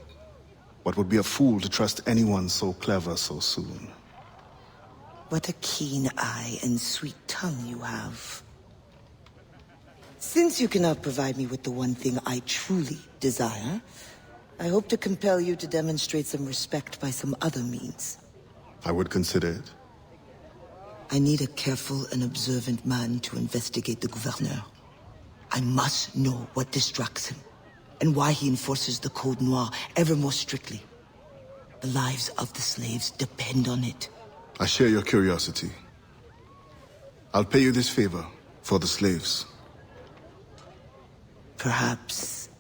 but would be a fool to trust anyone so clever so soon. What a keen eye and sweet tongue you have. Since you cannot provide me with the one thing I truly desire, I hope to compel you to demonstrate some respect by some other means. I would consider it. I need a careful and observant man to investigate the gouverneur. I must know what distracts him, and why he enforces the Code Noir ever more strictly. The lives of the slaves depend on it. I share your curiosity. I'll pay you this favor for the slaves. Perhaps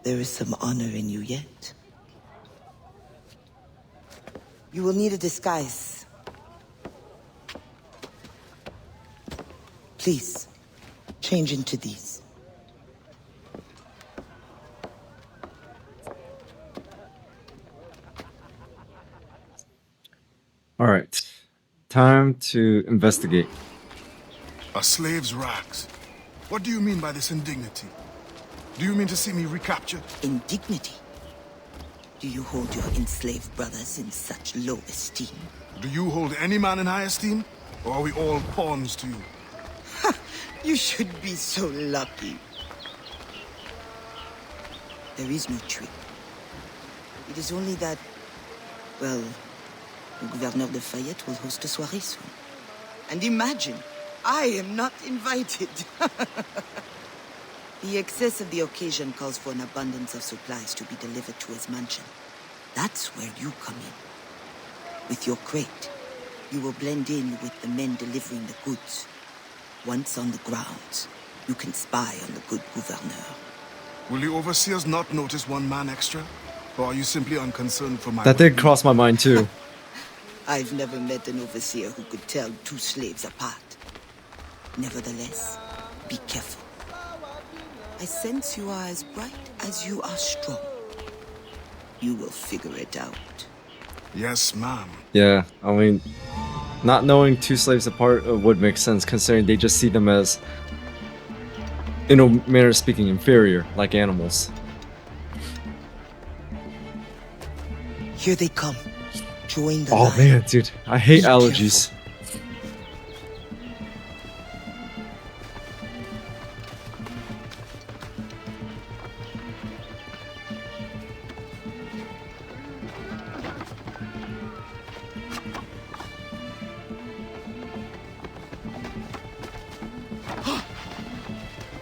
there is some honor in you yet. You will need a disguise. Please, change into these. All right. Time to investigate. A slave's rags. What do you mean by this indignity? Do you mean to see me recaptured? Indignity? Do you hold your enslaved brothers in such low esteem? Do you hold any man in high esteem? Or are we all pawns to you? You should be so lucky. There is no trick. It is only that, well, the Gouverneur de Fayette will host a soirée soon. And imagine, I am not invited. The excess of the occasion calls for an abundance of supplies to be delivered to his mansion. That's where you come in. With your crate, you will blend in with the men delivering the goods. Once on the grounds, you can spy on the good Gouverneur. Will the overseers not notice one man extra? Or are you simply unconcerned for my... That did cross my mind too. I've never met an overseer who could tell two slaves apart. Nevertheless, be careful. I sense you are as bright as you are strong. You will figure it out. Yes, ma'am. Yeah, I mean, not knowing two slaves apart would make sense, considering they just see them as, in a manner of speaking, inferior, like animals. Here they come. Join the Oh line. man, dude, I hate Be allergies.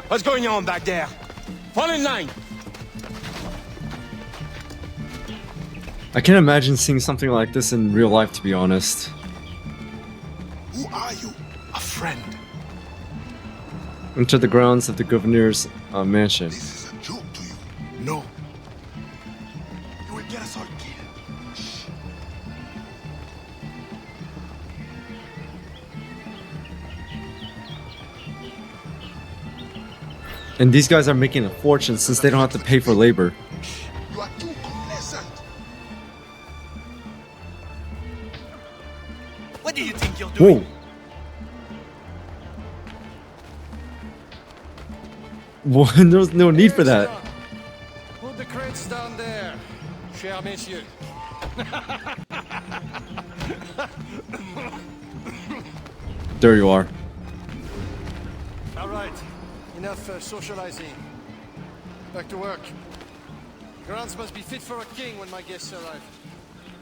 What's going on back there? Fall in line! I can't imagine seeing something like this in real life, to be honest. Who are you? A friend? Enter the grounds of the governor's mansion. This is a joke to you. No. You will get us all killed. Shh. And these guys are making a fortune since they don't have to pay for labor. You are too complacent. What do you think you're doing? Whoa. There's no need for that. Put the crates down there, cher messieurs. There you are. All right, enough socializing. Back to work. Grounds must be fit for a king when my guests arrive.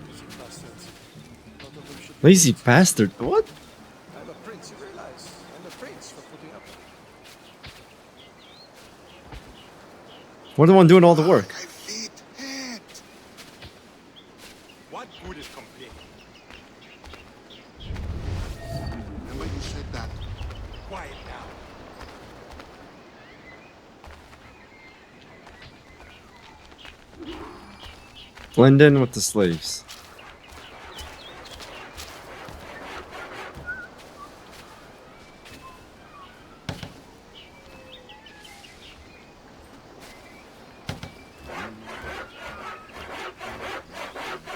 Lazy bastards. Lot of them should be- Lazy bastard. What? I'm a prince, you realize? I'm a prince for putting up. We're the one doing all the work. I feed it. What good is complaining? Remember you said that. Quiet now. Blend in with the slaves.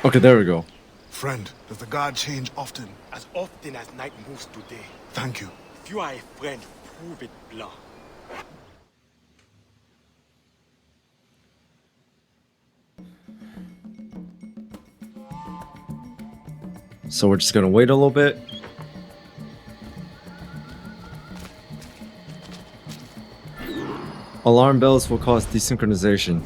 Okay, there we go. Friend, does the guard change often? As often as night moves today. Thank you. If you are a friend, prove it, Blanc. So we're just gonna wait a little bit. Alarm bells will cause desynchronization.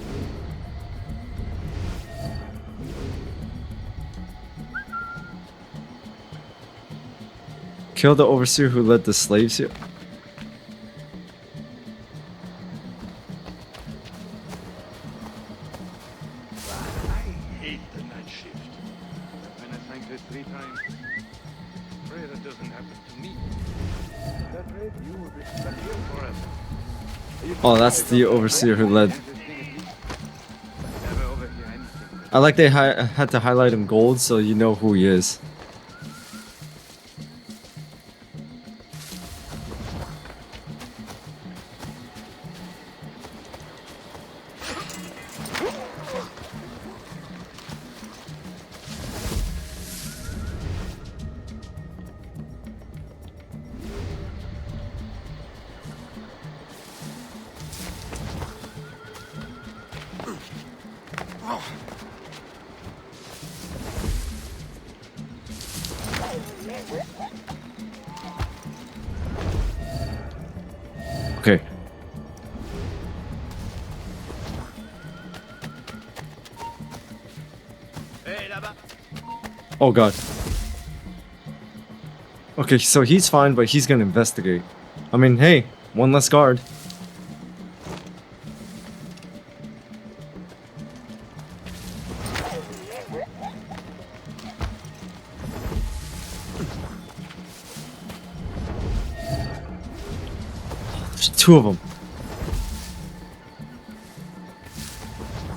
Kill the overseer who led the slaves here. I hate the night shift. When I thank it 3 times, pray that doesn't happen to me. That rate, you will be stuck here forever. Oh, that's the overseer who led. Never overhear anything. I like they had to highlight him gold so you know who he is. Okay. Oh god. Okay, so he's fine, but he's gonna investigate. I mean, hey, one less guard. There's two of them.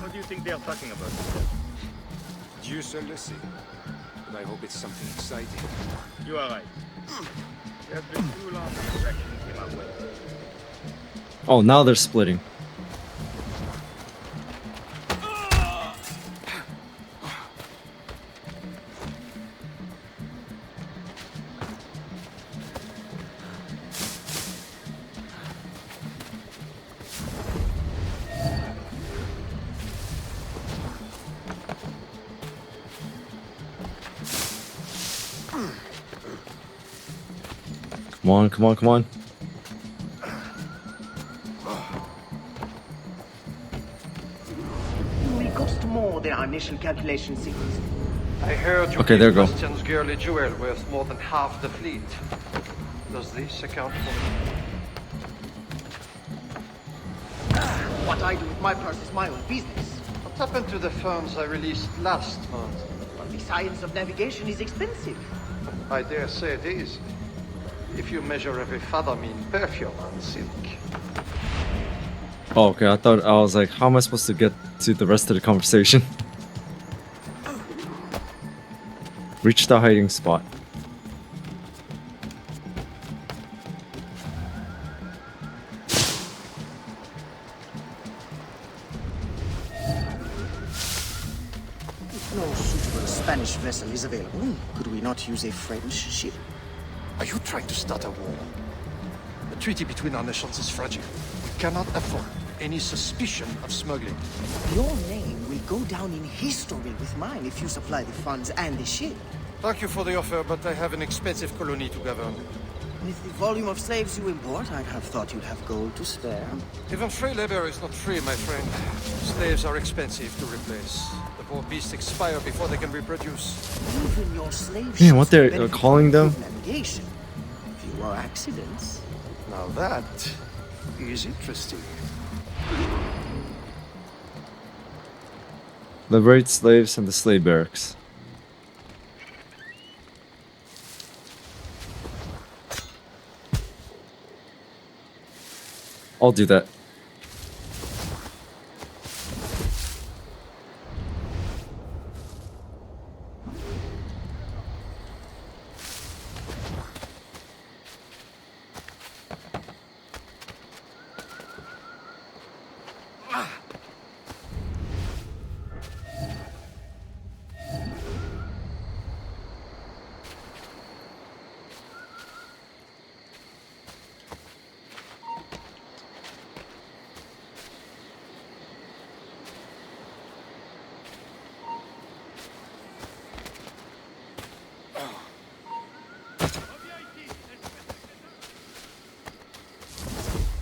What do you think they're talking about? Dieu seul le sait. But I hope it's something exciting. You are right. There's been too long distractions in my way. Oh, now they're splitting. Come on, come on, come on. We cost more than our initial calculation sequence. I heard you Okay, there gave you go. Bastian's girly jewel worth more than half the fleet. Does this account for... What I do with my purse is my own business. What happened to the funds I released last month? But the science of navigation is expensive. I dare say it is. If you measure every fathom in perfume and silk. Oh, okay, I was like, how am I supposed to get to the rest of the conversation? Reach the hiding spot. If no suitable Spanish vessel is available, could we not use a French ship? Are you trying to start a war? The treaty between our nations is fragile. We cannot afford any suspicion of smuggling. Your name will go down in history with mine if you supply the funds and the ship. Thank you for the offer, but I have an expensive colony to govern. With the volume of slaves you import, I'd have thought you'd have gold to spare. Even free labor is not free, my friend. Slaves are expensive to replace. The poor beasts expire before they can reproduce. Even your slave Man, what ships they're benefit calling from them? good navigation. Fewer accidents. Now that is interesting. Liberate slaves and the slave barracks. I'll do that.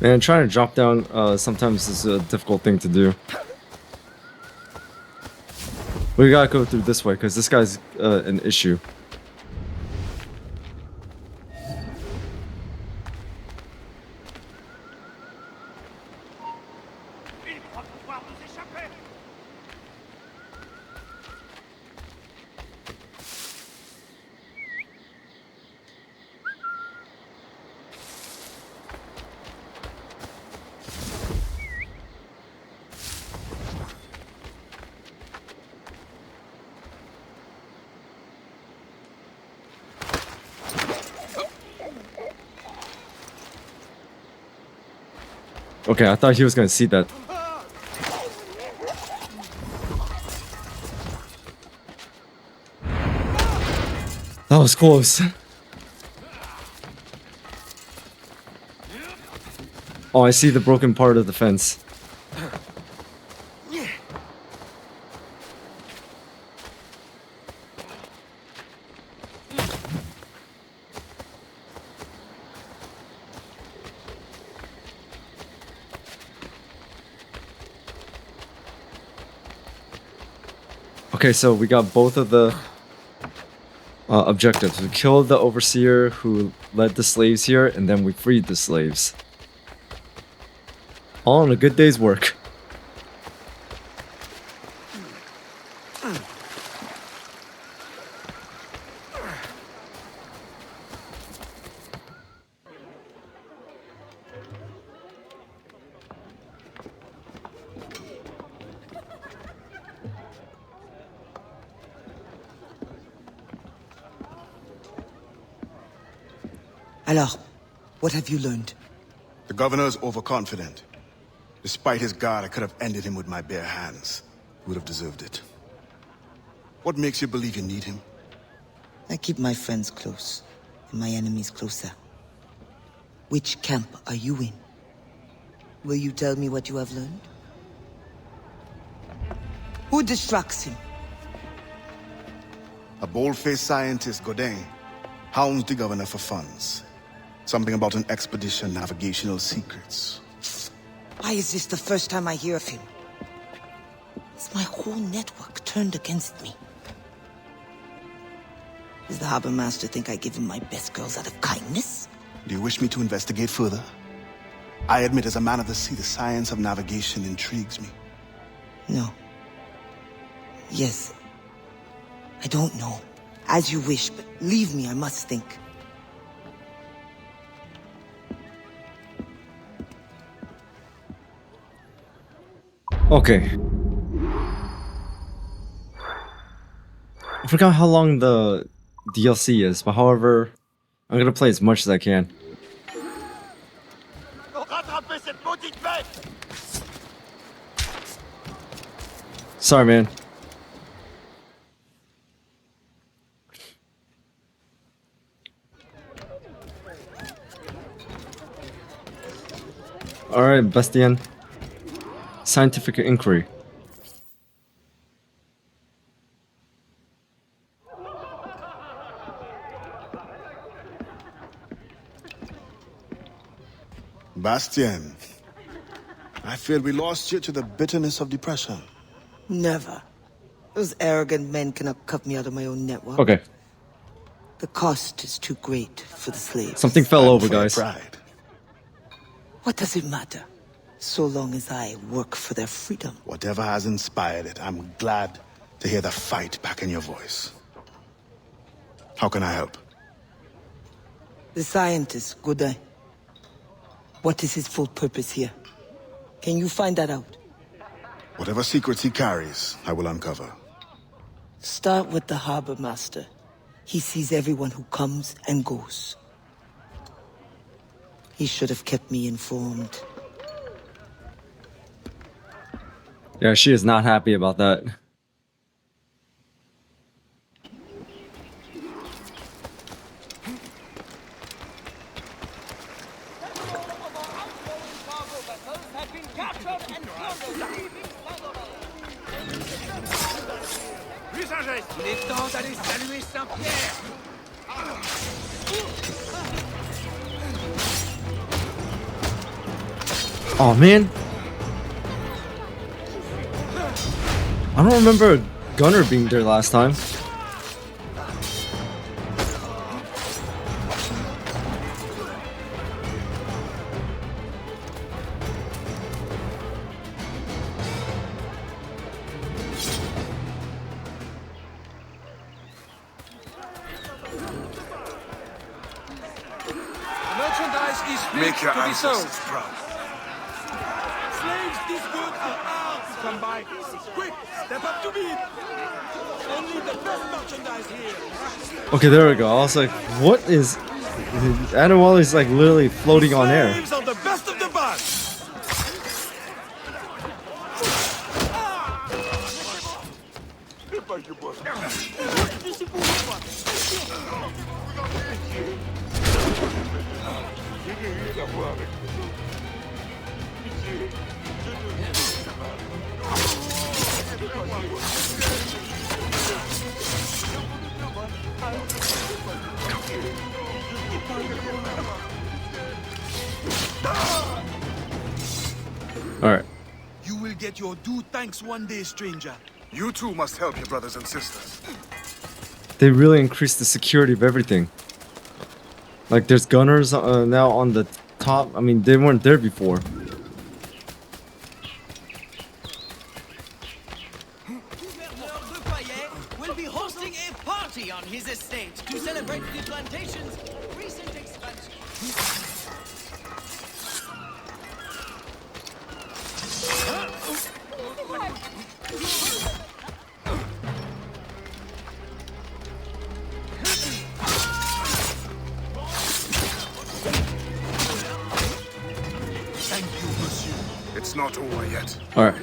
Man, trying to drop down sometimes is a difficult thing to do. We gotta go through this way because this guy's an issue. Okay, I thought he was gonna see that. That was close. Oh, I see the broken part of the fence. Okay, so we got both of the objectives. We killed the overseer who led the slaves here, and then we freed the slaves. All in a good day's work. Alors, what have you learned? The governor is overconfident. Despite his guard, I could have ended him with my bare hands. He would have deserved it. What makes you believe you need him? I keep my friends close, and my enemies closer. Which camp are you in? Will you tell me what you have learned? Who distracts him? A bold-faced scientist, Godin, hounds the governor for funds. Something about an expedition, navigational secrets. Why is this the first time I hear of him? Is my whole network turned against me? Does the harbor master think I give him my best girls out of kindness? Do you wish me to investigate further? I admit, as a man of the sea, the science of navigation intrigues me. No. Yes. I don't know. As you wish, but leave me, I must think. Okay. I forgot how long the DLC is, but however, I'm gonna play as much as I can. Sorry, man. Alright, Bastian. Scientific inquiry. Bastian, I fear we lost you to the bitterness of depression. Never. Those arrogant men cannot cut me out of my own network. Okay. The cost is too great for the slaves. Something fell over, guys. Pride. What does it matter? So long as I work for their freedom. Whatever has inspired it, I'm glad to hear the fight back in your voice. How can I help? The scientist, Godin. What is his full purpose here? Can you find that out? Whatever secrets he carries, I will uncover. Start with the harbor master. He sees everyone who comes and goes. He should have kept me informed. Yeah, she is not happy about that. Il est temps d'aller saluer Saint-Pierre. Oh man, I don't remember a gunner being there last time. Merchandise is fit Make your to be sold. ancestors proud. Slaves, this good are hard to come by. Quick, step up to me. Only the best merchandise here. Okay, there we go. I was like, what is... Adewale is like literally floating on air. Slaves are the best of the bunch. Alright. You will get your due thanks one day, stranger. You too must help your brothers and sisters. They really increased the security of everything. Like there's gunners now on the top. I mean, they weren't there before. Will be hosting a party on his estate to celebrate the plantation's recent expansion. Thank you, monsieur. It's not over yet. All right.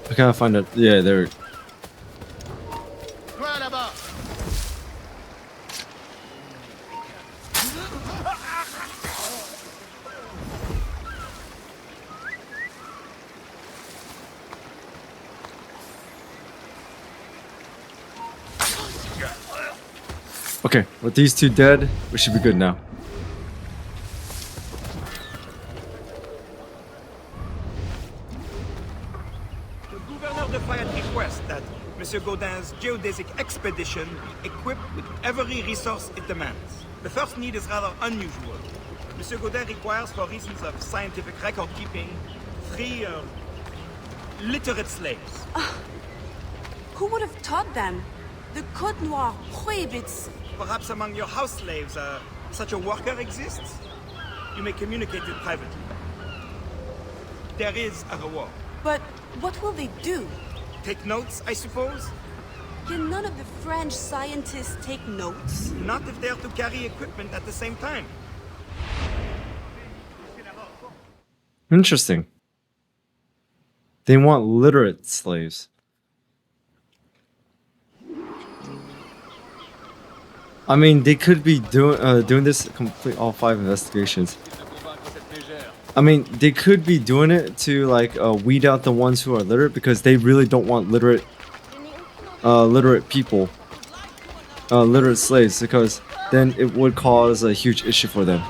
I can't find it. Yeah, there. Okay, with these two dead, we should be good now. The Gouverneur de Fayette requests that Monsieur Gaudin's geodesic expedition be equipped with every resource it demands. The first need is rather unusual. Monsieur Gaudin requires, for reasons of scientific record keeping, 3 literate slaves. Who would have taught them? The Code Noir prohibits. Perhaps among your house slaves, such a worker exists? You may communicate it privately. There is a reward. But what will they do? Take notes, I suppose? Can none of the French scientists take notes? Not if they are to carry equipment at the same time. Interesting. They want literate slaves. I mean, they could be doing this complete all 5 investigations. I mean, they could be doing it to like weed out the ones who are literate because they really don't want literate people, literate slaves, because then it would cause a huge issue for them.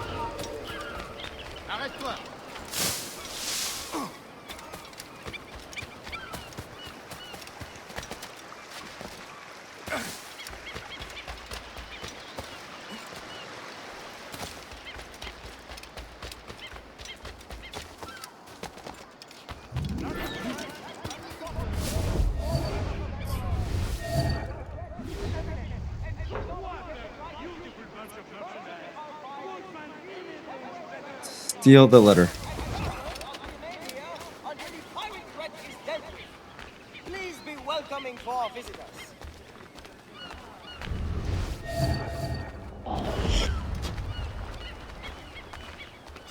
Steal the letter. Please be welcoming for our visitors.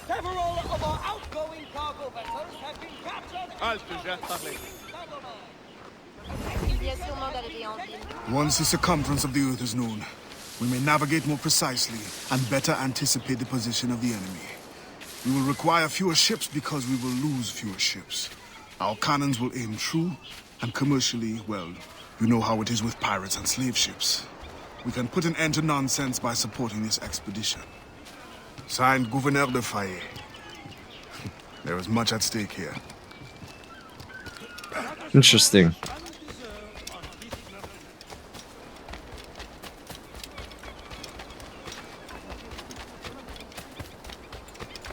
Several of our outgoing cargo vessels have been captured. Once the circumference of the Earth is known, we may navigate more precisely and better anticipate the position of the enemy. We will require fewer ships because we will lose fewer ships. Our cannons will aim true, and commercially, well, you know how it is with pirates and slave ships. We can put an end to nonsense by supporting this expedition. Signed, Gouverneur de Fayette. There is much at stake here. Interesting.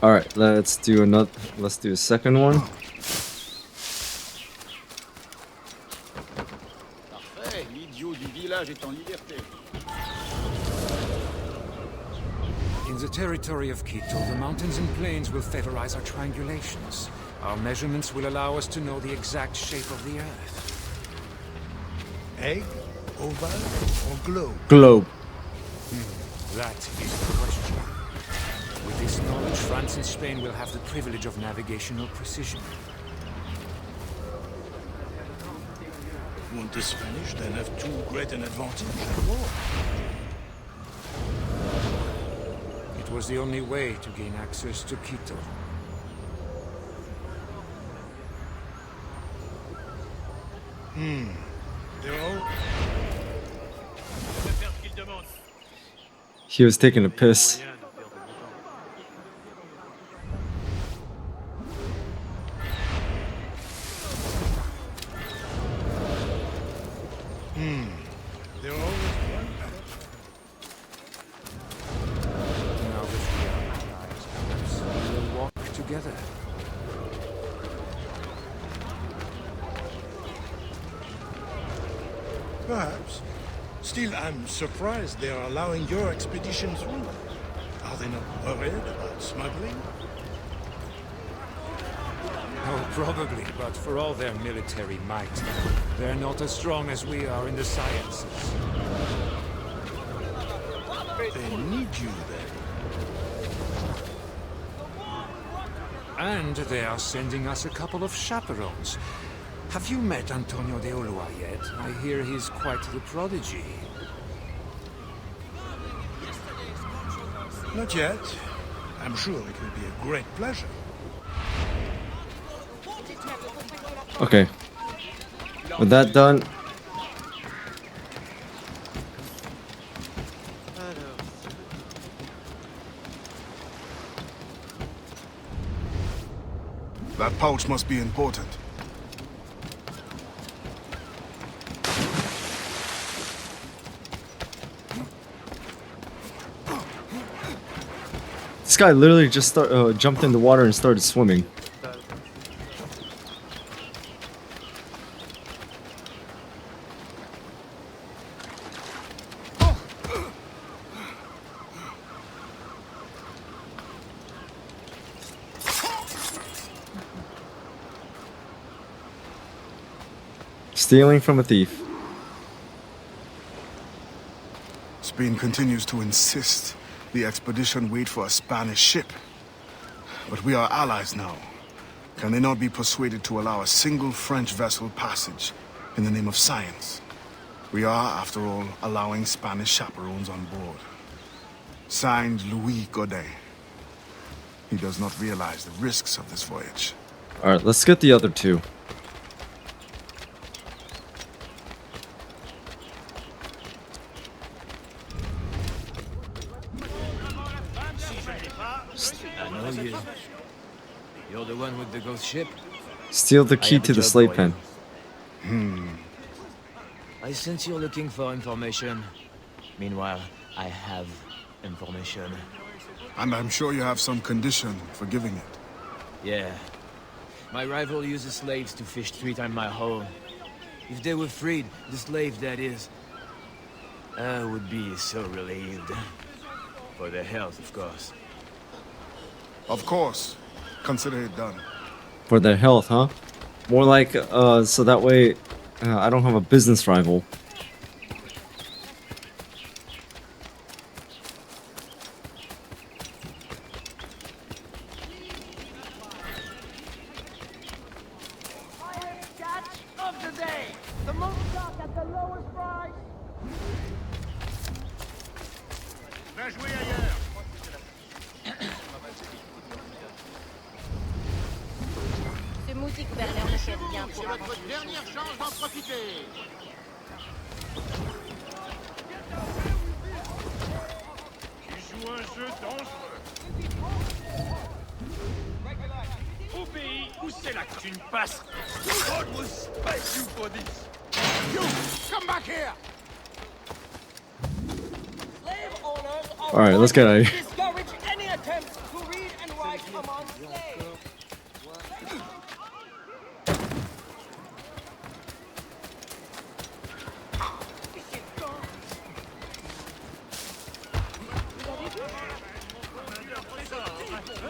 All right, let's do another. Let's do a second one. Parfait, l'idiot du village est en liberté. In the territory of Quito, the mountains and plains will favorize our triangulations. Our measurements will allow us to know the exact shape of the Earth. Egg, oval, or globe? Globe. That is the question. With this knowledge, France and Spain will have the privilege of navigational precision. Won't the Spanish then have too great an advantage at war? It was the only way to gain access to Quito. They're all... He was taking a piss. There always one. Now that we are allies, perhaps we will walk together. Perhaps. Still, I'm surprised they are allowing your expedition through. Are they not worried about smuggling? Oh, probably, but for all their military might, they're not as strong as we are in the sciences. They need you then. And they are sending us a couple of chaperones. Have you met Antonio de Ulua yet? I hear he's quite the prodigy. Not yet. I'm sure it will be a great pleasure. Okay. With that done, That pouch must be important. this guy literally just jumped in the water and started swimming. Stealing from a thief. Spain continues to insist the expedition wait for a Spanish ship. But we are allies now. Can they not be persuaded to allow a single French vessel passage in the name of science? We are, after all, allowing Spanish chaperones on board. Signed, Louis Godet. He does not realize the risks of this voyage. Alright, let's get the other two. I know you. You're the one with the ghost ship? Steal the key to the slave pen. I sense you're looking for information. Meanwhile, I have information. And I'm sure you have some condition for giving it. Yeah. My rival uses slaves to fish 3 times my haul. If they were freed, the slave that is, I would be so relieved. For their health, of course. Of course. Consider it done. For their health, huh? More like, so that way I don't have a business rival. Of the day! The most stock at the lowest price! Va jouer ailleurs! Ce moustique gouverneur me fait bien pour C'est votre dernière chance d'en profiter! Tu joues un jeu dangereux. Au pays où c'est la thune passe. God will spike you for this. You! Come back here! Alright, let's get out of here. Discourage any attempts to read and write among slaves!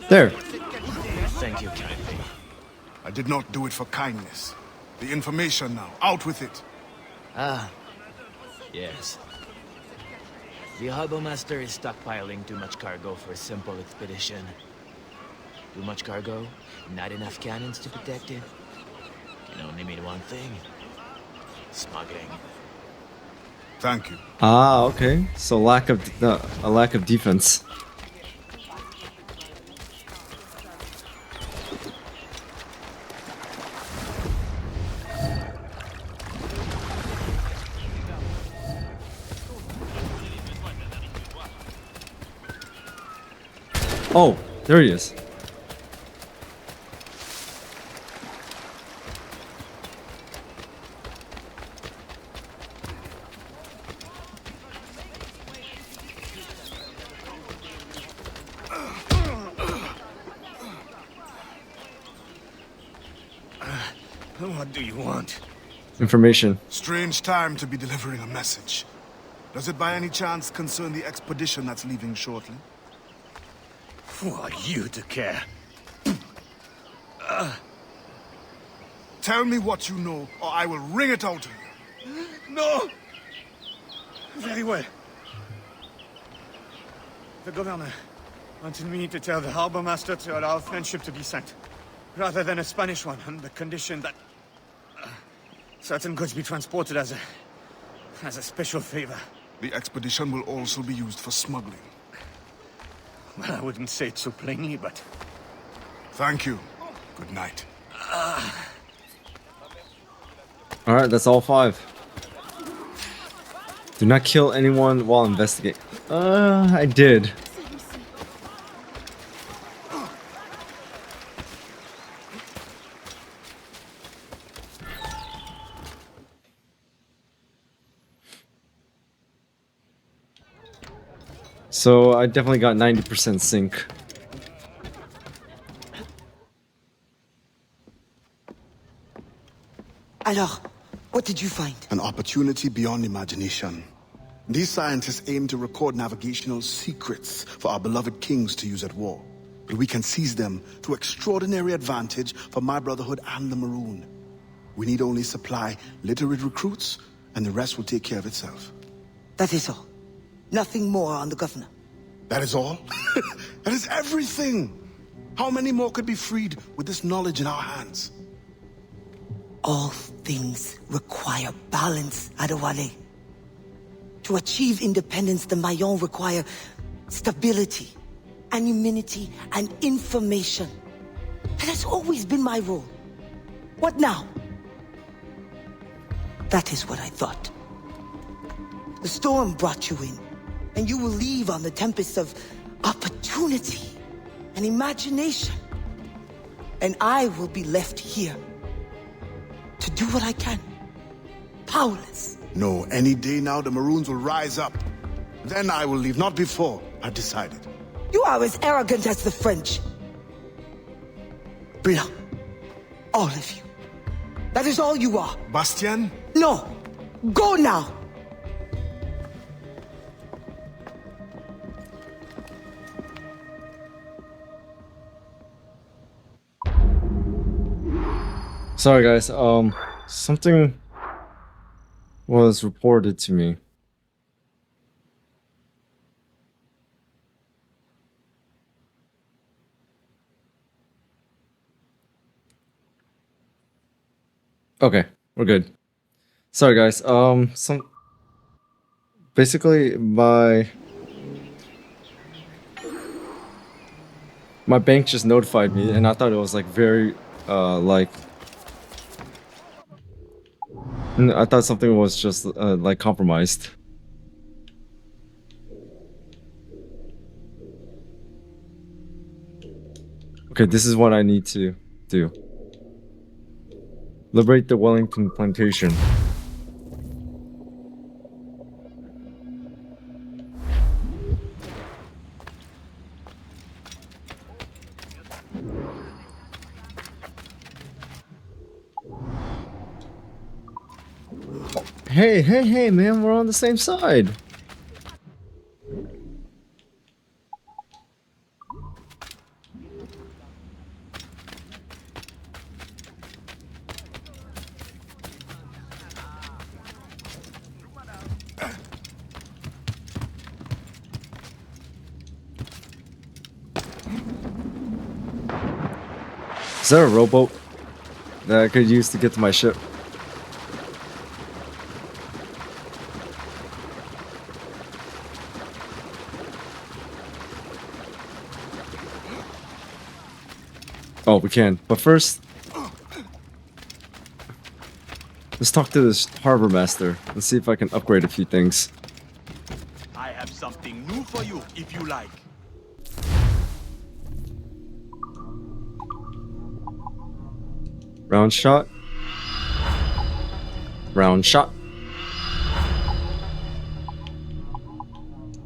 There. Thank you kindly. I did not do it for kindness. The information now. Out with it. Ah. Yes. The harbor master is stockpiling too much cargo for a simple expedition. Too much cargo, not enough cannons to protect it. Can only mean one thing. Smuggling. Thank you. Ah, okay. So a lack of defense. Oh, there he is. What do you want? Information. Strange time to be delivering a message. Does it by any chance concern the expedition that's leaving shortly? Who are you to care? Tell me what you know, or I will wring it out of you. No! Very well. The governor wanted me to tell the harbor master to allow friendship to be sent, rather than a Spanish one, on the condition that certain goods be transported as a special favor. The expedition will also be used for smuggling. Well, I wouldn't say it so plainly, but... Thank you. Good night. Alright, that's all 5. Do not kill anyone while investigating. I did. So I definitely got 90% sync. Alors, what did you find? An opportunity beyond imagination. These scientists aim to record navigational secrets for our beloved kings to use at war. But we can seize them to extraordinary advantage for my brotherhood and the Maroon. We need only supply literate recruits, and the rest will take care of itself. That is all. Nothing more on the governor. That is all? That is everything! How many more could be freed with this knowledge in our hands? All things require balance, Adewale. To achieve independence, the Mayans require stability, anonymity, and information. That has always been my role. What now? That is what I thought. The storm brought you in, and you will leave on the tempest of opportunity and imagination. And I will be left here to do what I can. Powerless. No, any day now the Maroons will rise up. Then I will leave, not before. I've decided. You are as arrogant as the French. Blanc. All of you. That is all you are. Bastien? No. Go now. Sorry guys, something was reported to me. Okay, we're good. Sorry guys, basically my bank just notified me and I thought it was like very I thought something was just like compromised. Okay, this is what I need to do. Liberate the Wellington plantation. Hey, man, we're on the same side. Is there a rowboat that I could use to get to my ship? Oh, we can. But first, let's talk to this harbor master. Let's see if I can upgrade a few things. I have something new for you, if you like. Round shot. Round shot.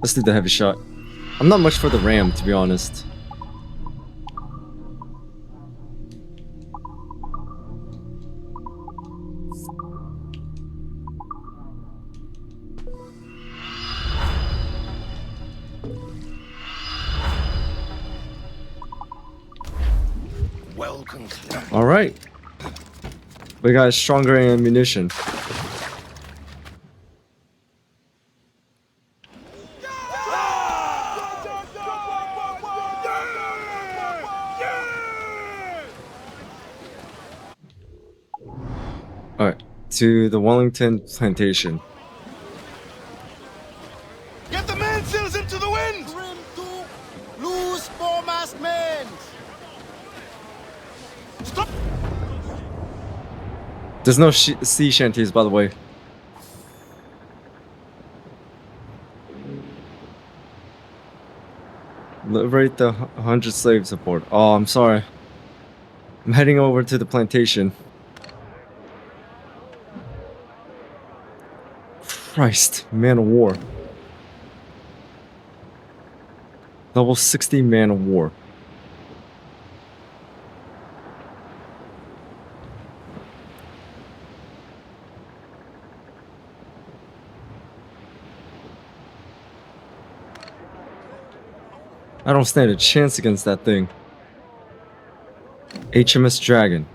Let's do the heavy shot. I'm not much for the ram, to be honest. Well concluded. All right. We got stronger ammunition. All right, to the Wellington plantation. Get the mainsails into the wind! Trim to loose foremast men! Stop! There's no sea shanties, by the way. Liberate the 100 slaves aboard. Oh, I'm sorry. I'm heading over to the plantation. Christ, man of war. Level 60 man of war. I don't stand a chance against that thing. HMS Dragon.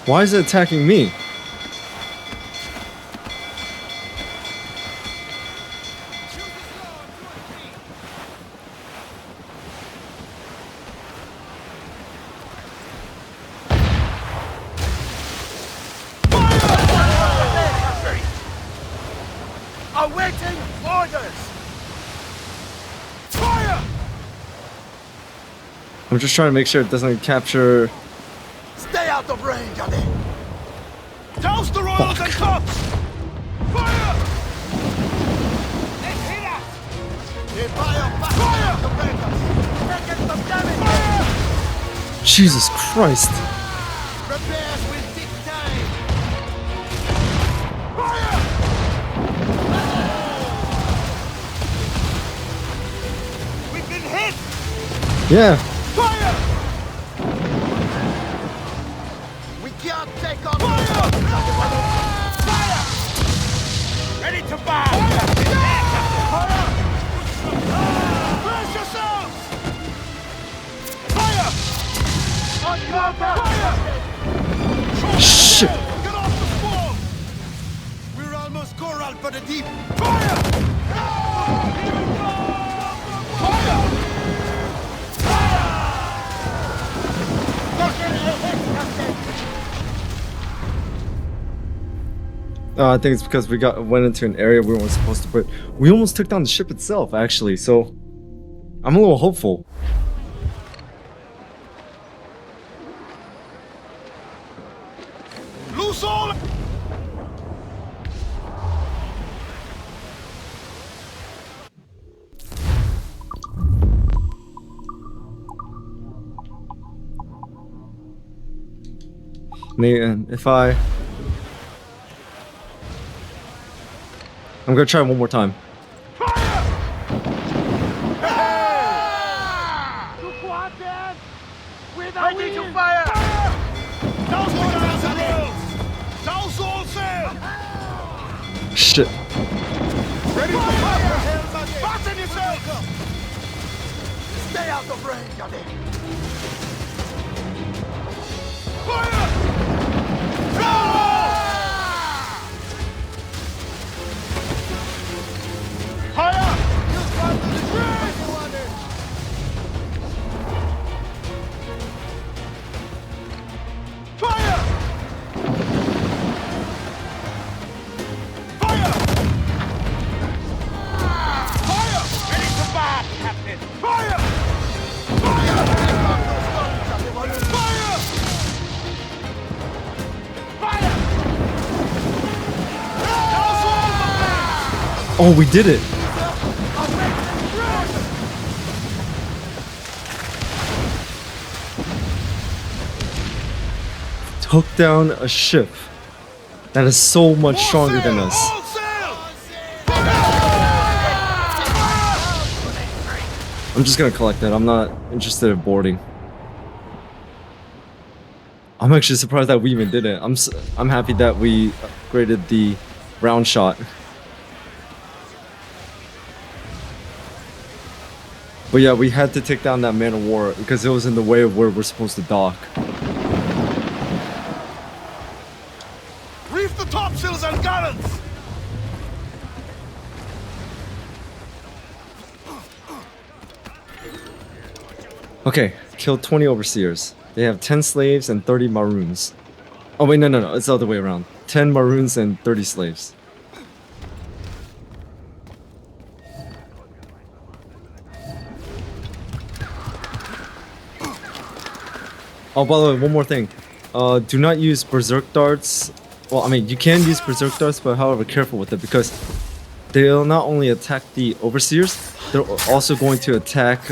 Why is it attacking me? Awaiting orders! Fire! I'm just trying to make sure it doesn't capture. Stay out of range, Ade! Douse the royals and cops! Fire! Let's hit us! Fire! Taking some damage! Fire! Jesus Christ. Repairs will take time! Fire! We've been hit! Yeah. Fire! We can't take on fire! Fire! Ready to bomb! Fire! Brace yourselves! Fire! On cover! Fire! Shit. Get off the swarm! We're almost corral for the deep. Fire! Fire! I think it's because we went into an area we weren't supposed to, but we almost took down the ship itself, actually, so I'm a little hopeful. Loose all! If I'm gonna try one more time. Ready to fire! Douse all sails! Douse all sails! Shit. Ready to fire! Fasten yourselves! Stay out of range, Ade! Fire! Fire! Use one to the bridge! Fire! Fire! Fire! Ready to bomb, Captain! Fire! Fire! Fire! Fire! Douse all Oh, we did it! Took down a ship that is so much stronger than us. I'm just gonna collect that. I'm not interested in boarding. I'm actually surprised that we even did it. I'm happy that we upgraded the round shot. But yeah, we had to take down that man of war because it was in the way of where we're supposed to dock. Reef the topsails and gallants! Okay, killed 20 overseers. They have 10 slaves and 30 maroons. Oh wait, no, it's the other way around. 10 maroons and 30 slaves. Oh, by the way, one more thing. Do not use berserk darts. Well, I mean, you can use berserk darts, but however, careful with it because they'll not only attack the overseers, they're also going to attack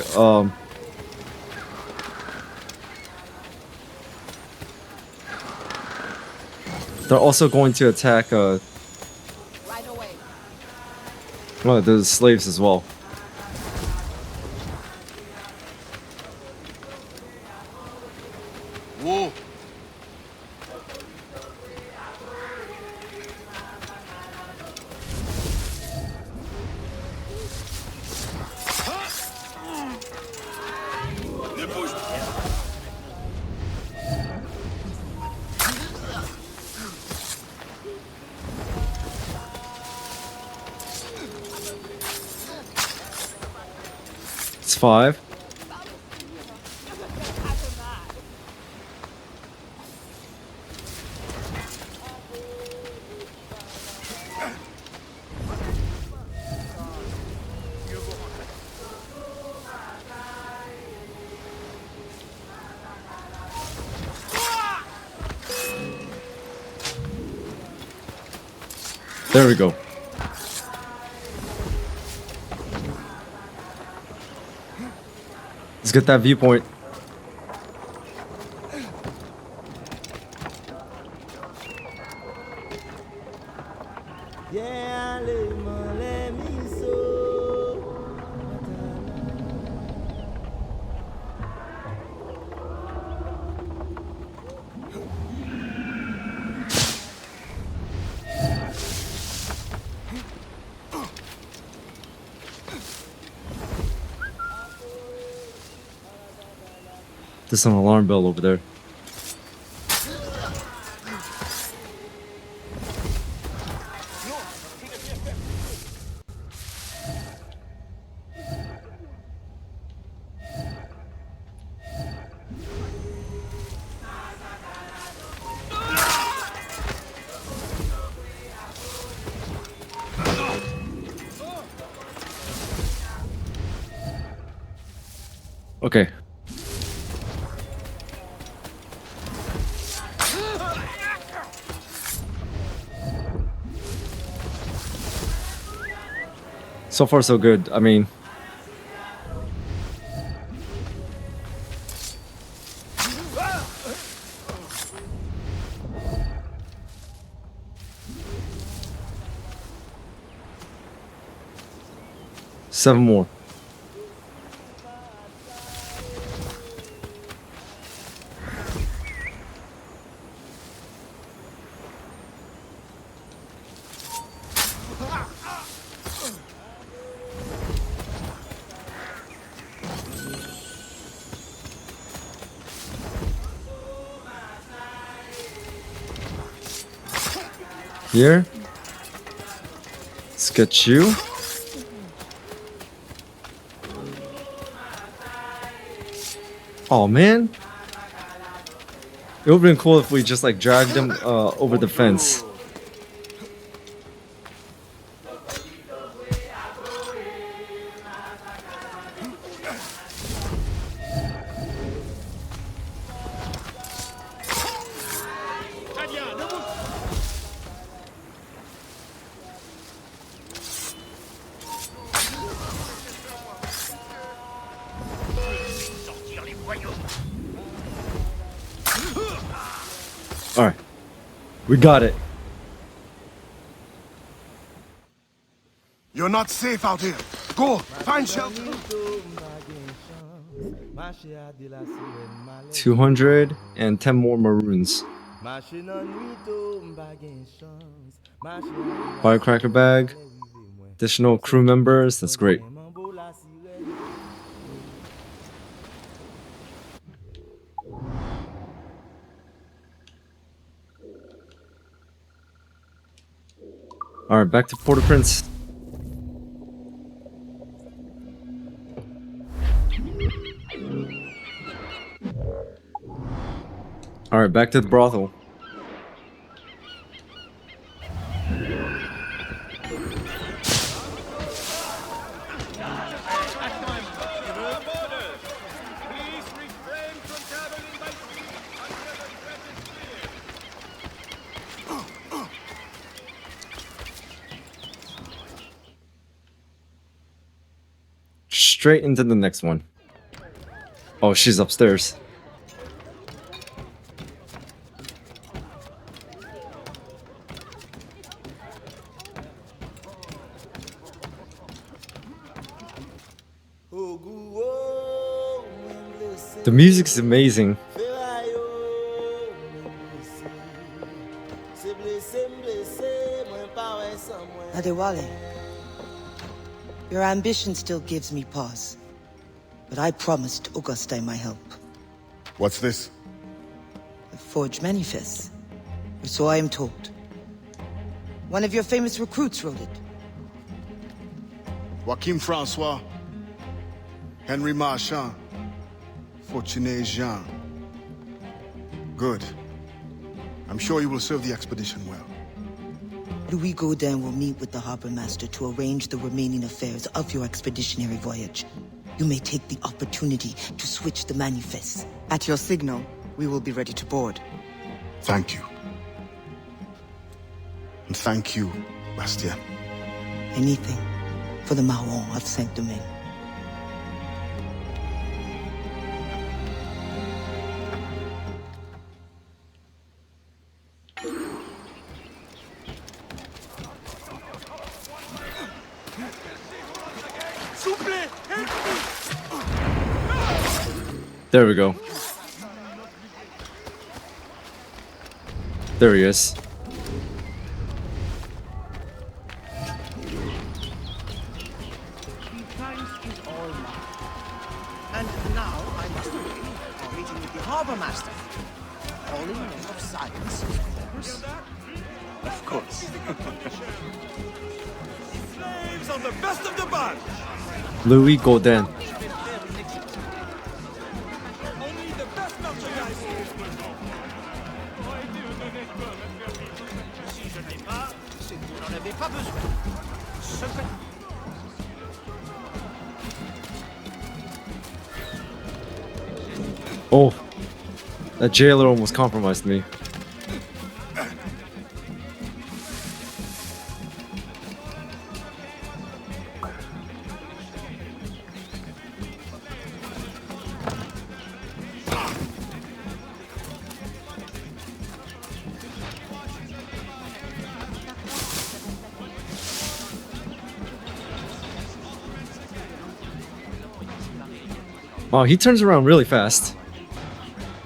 well, the slaves as well. Whoa. It's 5. There we go. Let's get that viewpoint. There's an alarm bell over there. Okay. So far, so good. I mean, seven more. Here. Let's get you. Oh man. It would have been cool if we just like dragged them over the fence. Alright. We got it. You're not safe out here. Go, find shelter. 210 more maroons. Firecracker bag. Additional crew members. That's great. Alright, back to Port-au-Prince. Alright, back to the brothel. Straight into the next one. Oh, she's upstairs. The music is amazing. Adewale, your ambition still gives me pause. But I promised Auguste my help. What's this? The forged manifest. Or so I am told. One of your famous recruits wrote it. Joachim Francois, Henry Marchand, Fortuné Jean. Good. I'm sure you will serve the expedition well. Louis Gaudin will meet with the harbor master to arrange the remaining affairs of your expeditionary voyage. You may take the opportunity to switch the manifest. At your signal, we will be ready to board. Thank you. And thank you, Bastien. Anything for the Marron of Saint-Domingue. There we go. There he is. And now I'm doing a meeting with the harbor master. All in the name of science, of course. Slaves are the best of the bunch! Louis Gaudin. Only the best merchandise here. Si je n'ai pas, c'est que vous n'en avez pas besoin. Secret. Oh, that jailer almost compromised me. Wow, he turns around really fast.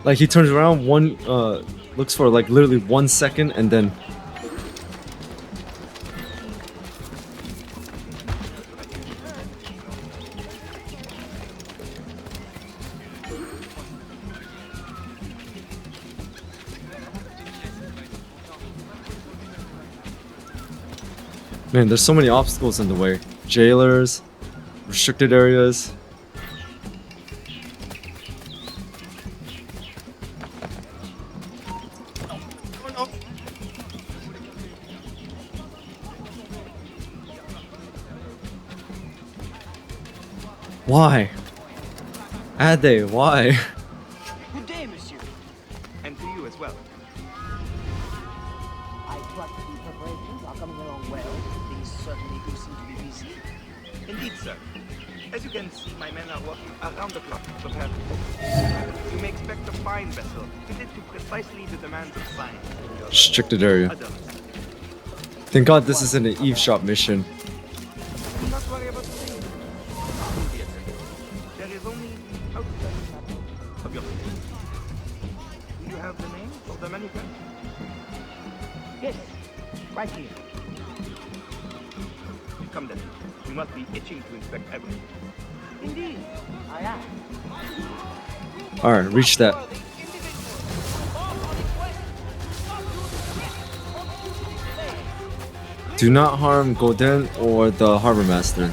Like he turns around looks for like literally 1 second and then man, there's so many obstacles in the way. Jailers, restricted areas. Why? Ade, why? Good day, monsieur. And to you as well. I trust the preparations are coming along well. Things certainly do seem to be busy. Indeed, sir. As you can see, my men are working around the clock to prepare. You may expect a fine vessel, fitted to precisely the demands of science. Restricted area. Thank God this isn't an eavesdrop mission. Do not worry about the thing. There is only outside of your city. Do you have the name of the manufacturer? Yes, right here. Come then. You must be itching to inspect everything. Indeed, I am. Alright, reach that. Do not harm Godin or the harbor master.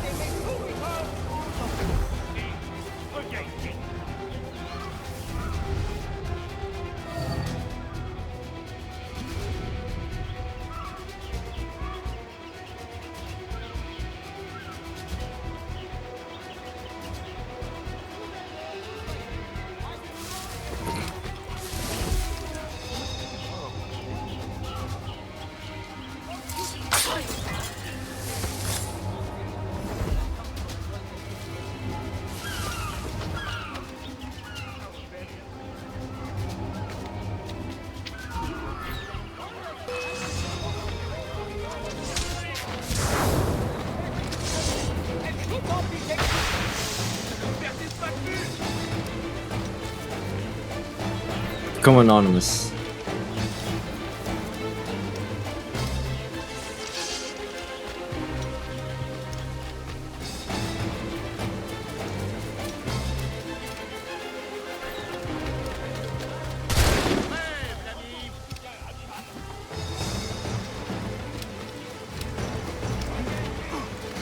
Become anonymous.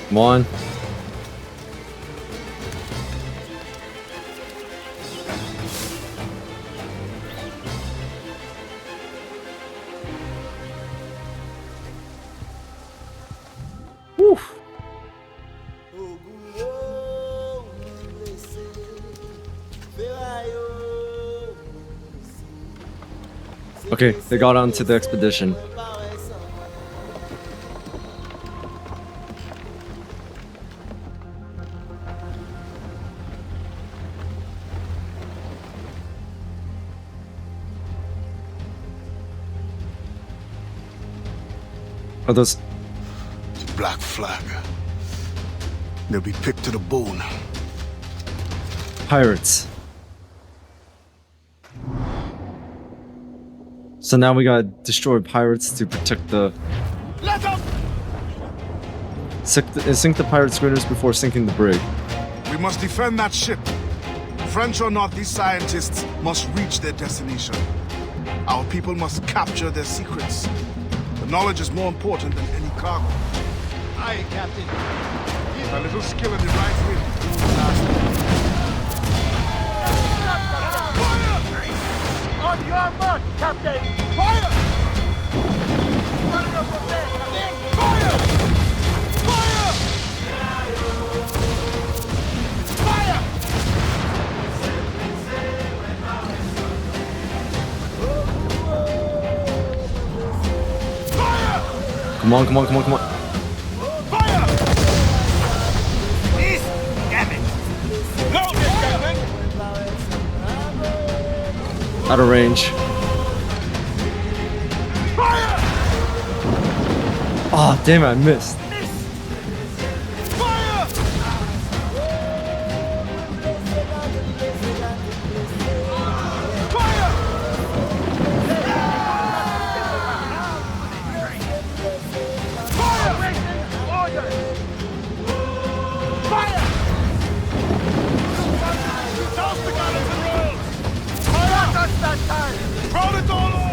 Come on. Woo. Okay, they got onto the expedition. Are those Black flag. They'll be picked to the bone. pirates? So now we gotta destroy pirates to protect the... Let them! Sink the pirate schooners before sinking the brig. We must defend that ship. French or not, these scientists must reach their destination. Our people must capture their secrets. The knowledge is more important than any cargo. Aye, Captain. A little skill in the right way will last. On your mark, Captain! Fire! Fire! Fire! Fire! Come on, come on, come on, come on. East! Damn it! Load it, gentlemen! Out of range. Fire! Oh, damn it, I missed. Fire! Fire! Fire! Order! Fire! Toss the gunners and rolls! Fire! Touch that time! Throw it all on!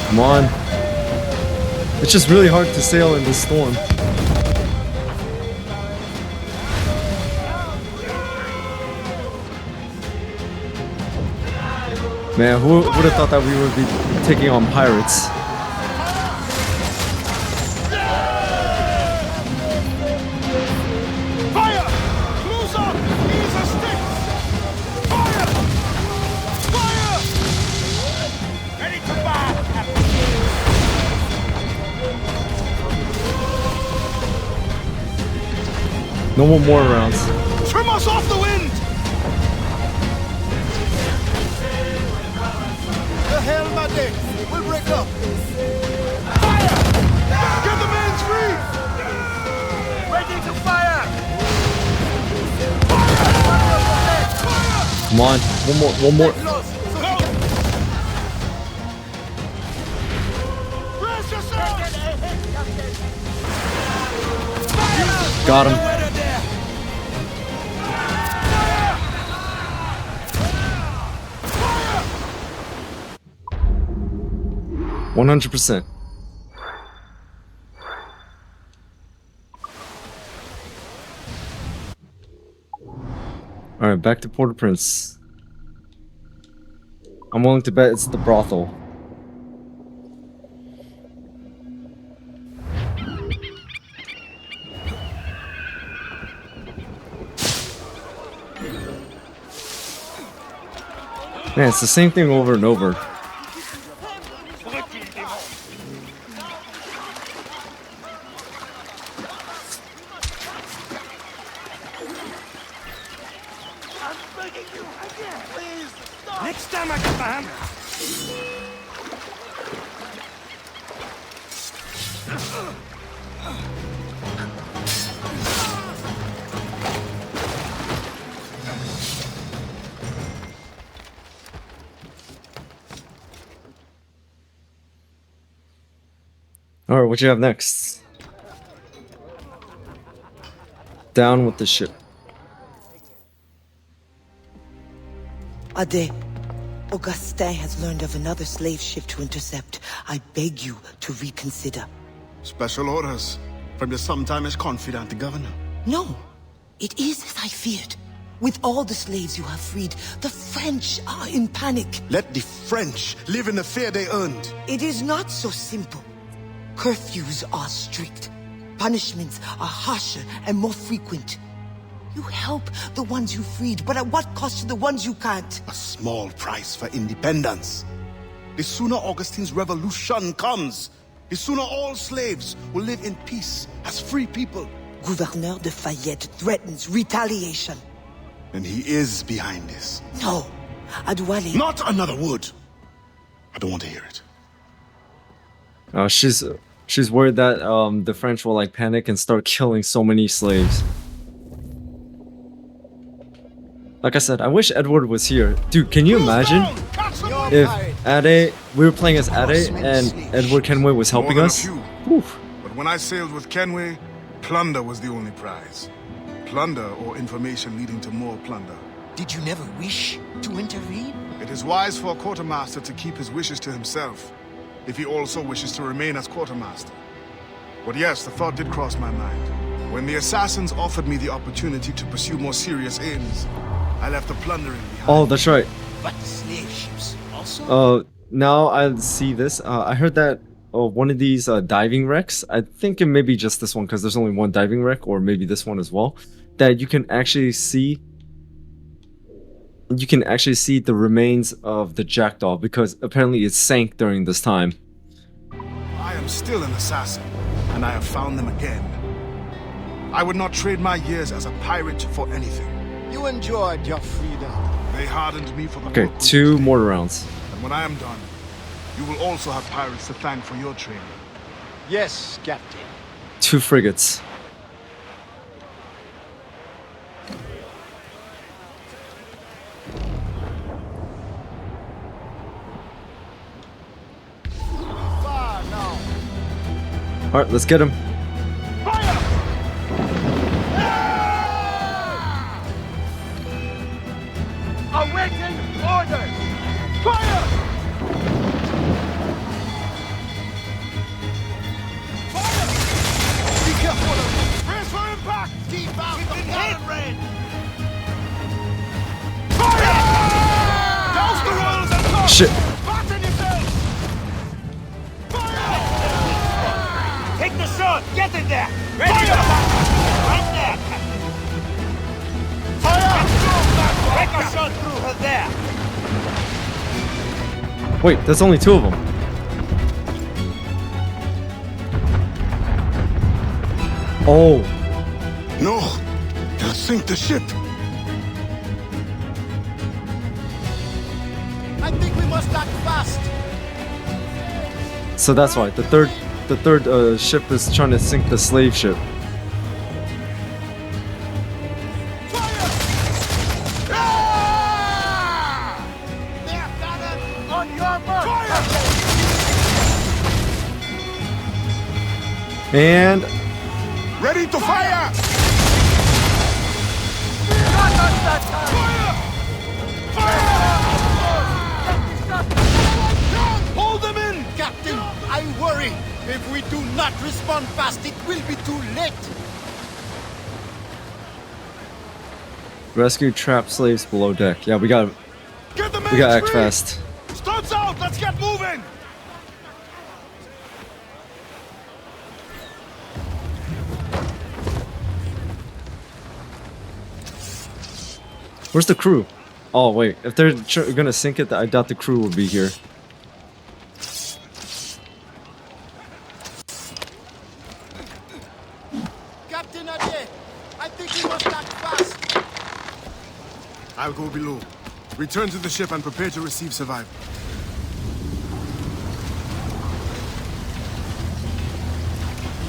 Come on. It's just really hard to sail in this storm. Man, who would have thought that we would be taking on pirates? Fire! Close up! Ease a stick! Fire! Fire! Ready to fire, Captain! No more rounds. Trim us off the wind! The hell, my dick! We'll break up! Get the mains free! Ready to fire! Come on, one more. Brace yourselves! Got him. Fire! 100%. Alright, back to Port-au-Prince. I'm willing to bet it's the brothel. Man, it's the same thing over and over. Next time I get my hand. Alright, what you have next? Down with the ship. Ade, Augustin has learned of another slave ship to intercept. I beg you to reconsider. Special orders from your sometime-ish confidant, the governor. No, it is as I feared. With all the slaves you have freed, the French are in panic. Let the French live in the fear they earned. It is not so simple. Curfews are strict. Punishments are harsher and more frequent. You help the ones you freed, but at what cost to the ones you can't? A small price for independence. The sooner Augustine's revolution comes, the sooner all slaves will live in peace as free people. Gouverneur de Fayette threatens retaliation. And he is behind this. No, Adewale. Not another word. I don't want to hear it. She's worried that the French will like panic and start killing so many slaves. Like I said, I wish Edward was here. Dude, can you imagine if we were playing as Ade and Edward Kenway was helping us? But when I sailed with Kenway, plunder was the only prize. Plunder or information leading to more plunder. Did you never wish to intervene? It is wise for a quartermaster to keep his wishes to himself, if he also wishes to remain as quartermaster. But yes, the thought did cross my mind. When the assassins offered me the opportunity to pursue more serious aims, I left the plundering behind. Oh, that's right. But the slave ships also? Now I see this. I heard that one of these diving wrecks, I think it may be just this one because there's only one diving wreck, or maybe this one as well, that you can actually see the remains of the jackdaw because apparently it sank during this time. I am still an assassin, and I have found them again. I would not trade my years as a pirate for anything. You enjoyed your freedom. They hardened me for the Okay, work 2 mortar rounds. And when I am done, you will also have pirates to thank for your training. Yes, Captain. 2 frigates. Alright, let's get him. Awaiting orders! Fire! Fire! Be careful! Brace for impact! Keep out of cannon range! Fire! Douse the royals and come! Shit. Fasten yourselves! Fire! Take the shot! Get in there! Ready! Fire! Right there! Fire! Take a shot through her there! Wait, there's only 2 of them. Oh. No. Sink the ship! I think we must act fast! So that's why the third ship is trying to sink the slave ship. On your mark! And Ready to fire! Hold them in! Captain, I worry. If we do not respond fast, it will be too late. rescue trapped slaves below deck. Yeah, we gotta act fast. Studs out! Let's get moving! Where's the crew? Oh wait, if they're gonna sink it, I doubt the crew will be here. Captain Ade, I think we must act fast. I'll go below. Return to the ship and prepare to receive survivors.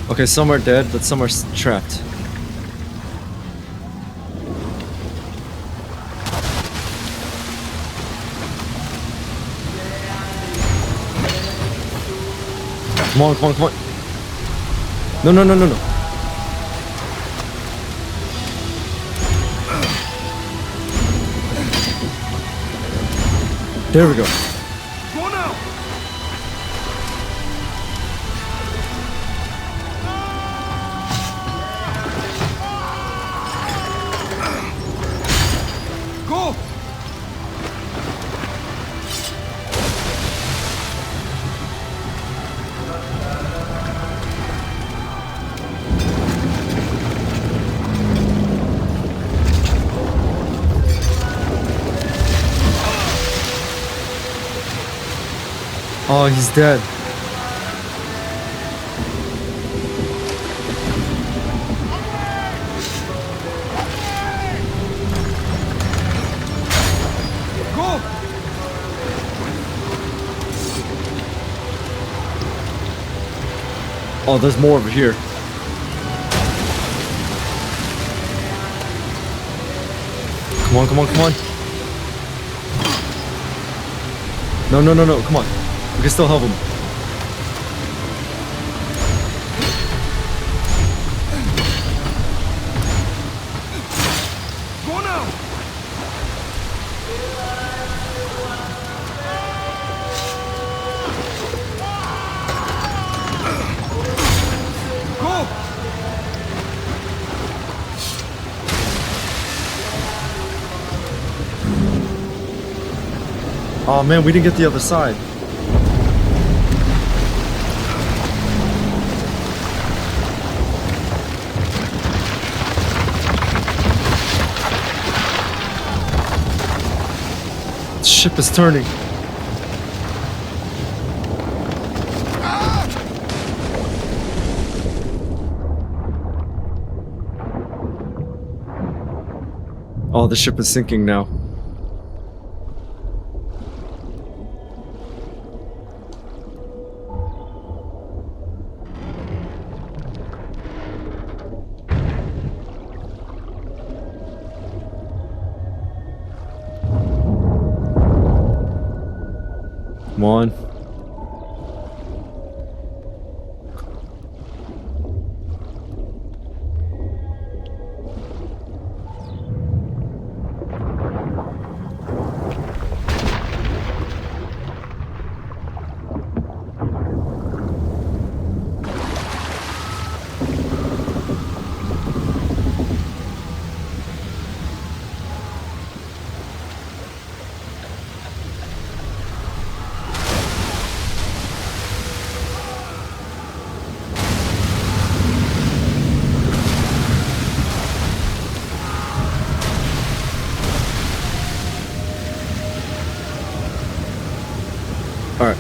Okay, some are dead, but some are trapped. Come on, come on, come on. No, no, no, no, no. There we go. Go now! Go! Oh, he's dead. Go! Oh, there's more over here. Come on, come on, come on. No, no, no, no, come on. We can still help him. Go now! Go! Oh man, we didn't get the other side. The ship is turning. Oh, the ship is sinking now. Come on. Alright.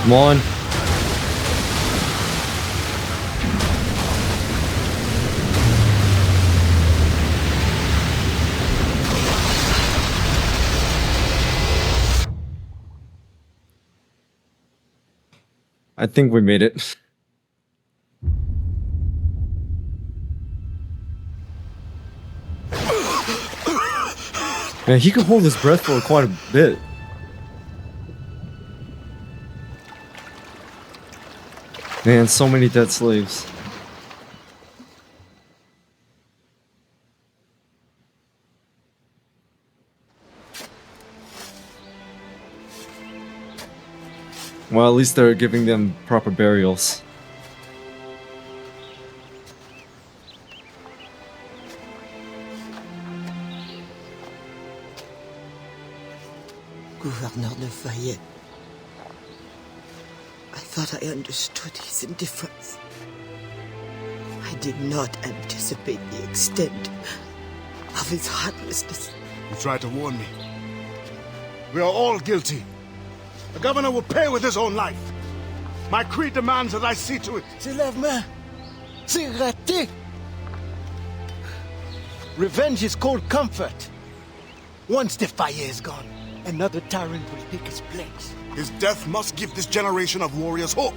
Come on. I think we made it. Man, he can hold his breath for quite a bit. Man, so many dead slaves. Well, at least they're giving them proper burials. Gouverneur de Fayette. I thought I understood his indifference. I did not anticipate the extent of his heartlessness. You tried to warn me. We are all guilty. The governor will pay with his own life. My creed demands that I see to it. C'est la main. C'est raté. Revenge is cold comfort. Once the fire is gone, another tyrant will take his place. His death must give this generation of warriors hope.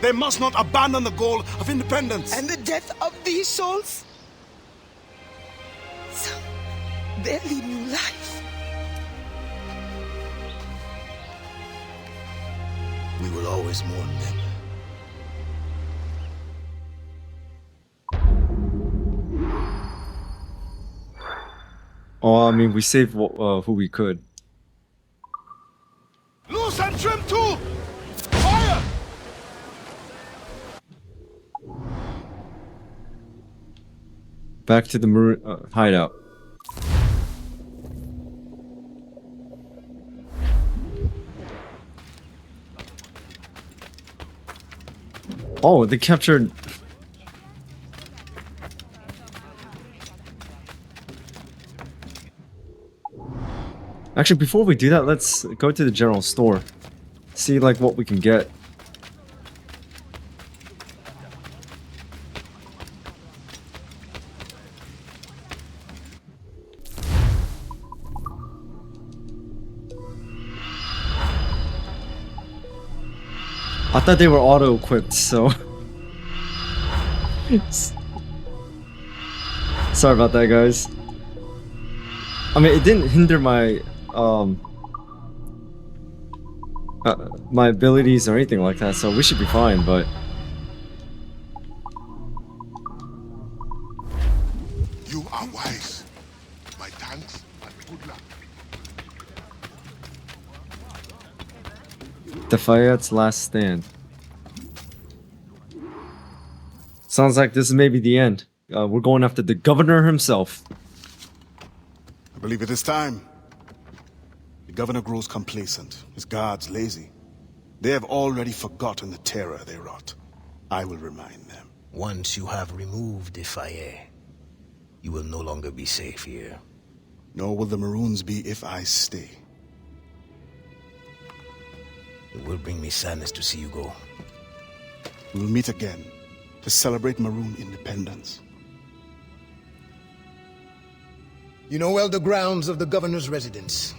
They must not abandon the goal of independence. And the death of these souls? Some barely knew life. We will always mourn them. Oh, I mean, we saved who we could. Loose and trim too! Fire! Back to the maroon hideout. Oh, they captured... Actually, before we do that, let's go to the general store. See, like, what we can get. I thought they were auto-equipped, so... Sorry about that, guys. I mean, it didn't hinder my my abilities or anything like that, so we should be fine, but... You are wise. My thanks and good luck. Lafayette's last stand. Sounds like this is maybe the end. We're going after the governor himself. I believe it is time. The governor grows complacent, his guards lazy. They have already forgotten the terror they wrought. I will remind them. Once you have removed the fire, you will no longer be safe here. Nor will the Maroons be if I stay. It will bring me sadness to see you go. We will meet again to celebrate Maroon independence. You know well the grounds of the governor's residence.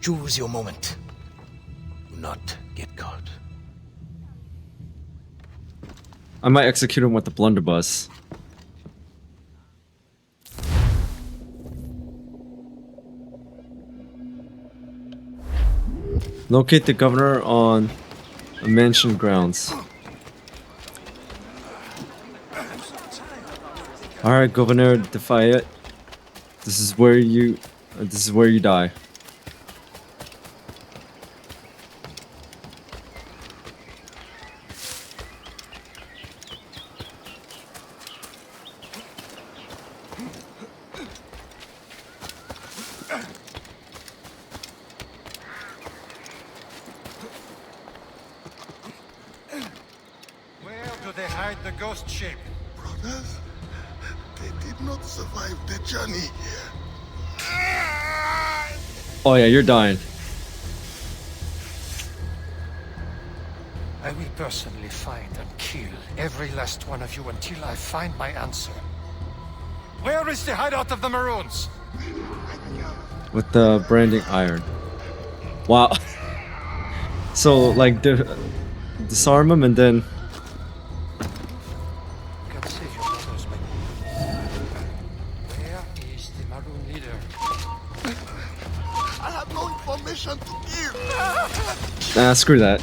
Choose your moment. Do not get caught. I might execute him with the blunderbuss. Locate the governor on a mansion grounds. Alright, Governor de Fayette. This is where you die. Where do they hide the ghost ship? Brothers, they did not survive the journey. Oh yeah, you're dying. I will personally find and kill every last one of you until I find my answer. Where is the hideout of the Maroons? With the branding iron. Wow. So like disarm him and then... Can save your brothers, but where is the Maroon leader? I have no information to give. Nah, screw that.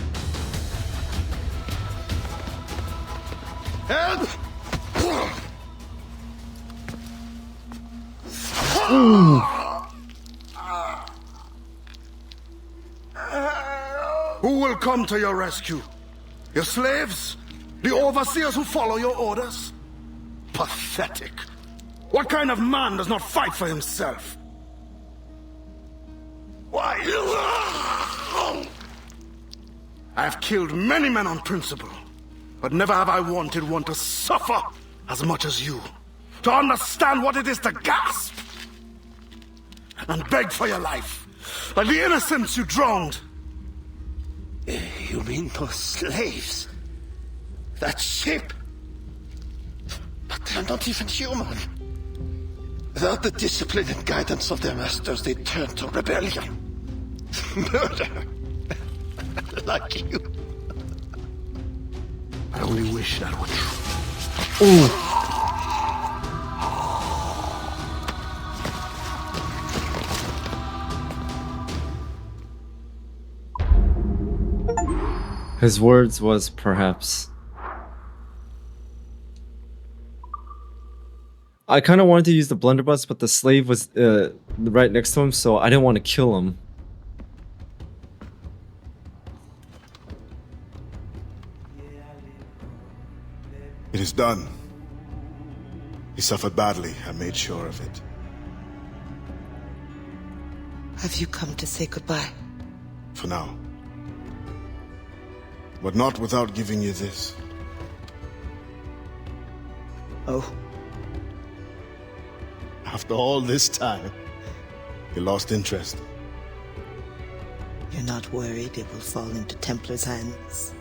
Help! Who will come to your rescue? Your slaves? The overseers who follow your orders? Pathetic. What kind of man does not fight for himself? Why? I have killed many men on principle, but never have I wanted one to suffer as much as you. To understand what it is to gasp and beg for your life, like the innocents you drowned. You mean those slaves? That ship? But they're not even human. Without the discipline and guidance of their masters, they turn to rebellion. Murder. Like you. I only wish that were true. His words was perhaps. I kind of wanted to use the blunderbuss, but the slave was right next to him, so I didn't want to kill him. It is done. He suffered badly. I made sure of it. Have you come to say goodbye? For now. But not without giving you this. Oh. After all this time, you lost interest. You're not worried it will fall into Templar's hands?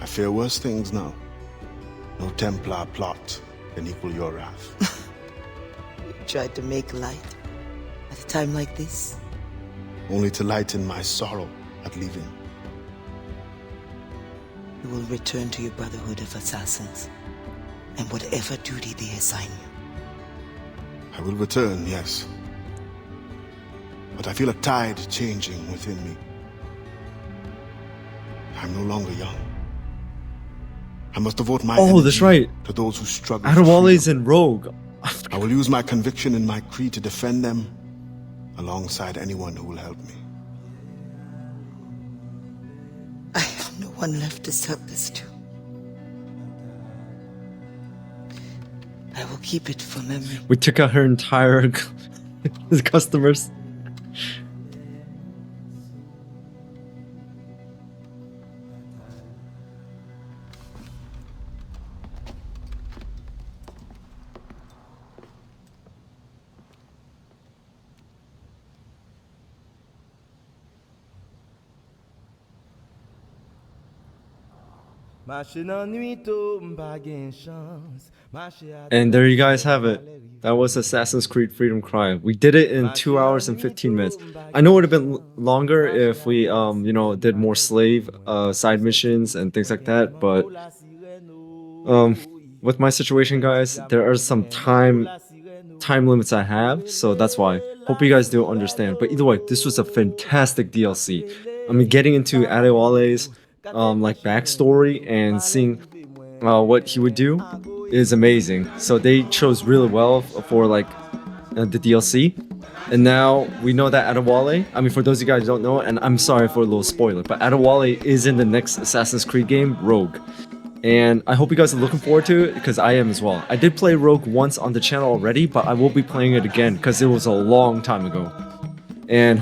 I fear worse things now. No Templar plot can equal your wrath. You tried to make light at a time like this? Only to lighten my sorrow at leaving. You will return to your Brotherhood of Assassins, and whatever duty they assign you. I will return, yes. But I feel a tide changing within me. I'm no longer young. I must devote my Oh, that's right. to those who struggle. Adewale's in Rogue. I will use my conviction in my creed to defend them alongside anyone who will help me. I have no one left to sell this to. I will keep it for memory. We took out her entire customers. And there you guys have it. That was Assassin's Creed Freedom Cry. We did it in 2 hours and 15 minutes. I know it would have been longer if we, you know, did more slave side missions and things like that. But with my situation, guys, there are some time limits I have, so that's why. Hope you guys do understand. But either way, this was a fantastic DLC. I mean, getting into Adewale's like backstory and seeing what he would do is amazing. So they chose really well for like the DLC. And now we know that Adewale, I mean, for those of you guys who don't know, and I'm sorry for a little spoiler, but Adewale is in the next Assassin's Creed game, Rogue. And I hope you guys are looking forward to it, because I am as well. I did play Rogue once on the channel already, but I will be playing it again, because it was a long time ago. And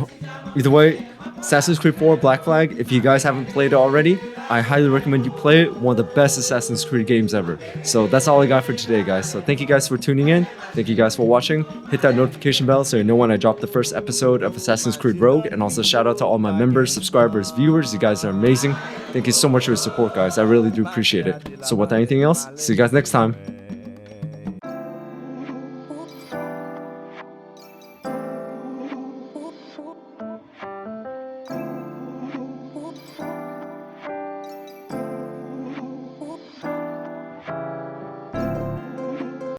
either way, Assassin's Creed 4 Black Flag, if you guys haven't played it already, I highly recommend you play it. One of the best Assassin's Creed games ever. So that's all I got for today, guys. So thank you guys for tuning in. Thank you guys for watching. Hit that notification bell so you know when I drop the first episode of Assassin's Creed Rogue. And also shout out to all my members, subscribers, viewers. You guys are amazing. Thank you so much for your support, guys. I really do appreciate it. So without anything else, see you guys next time.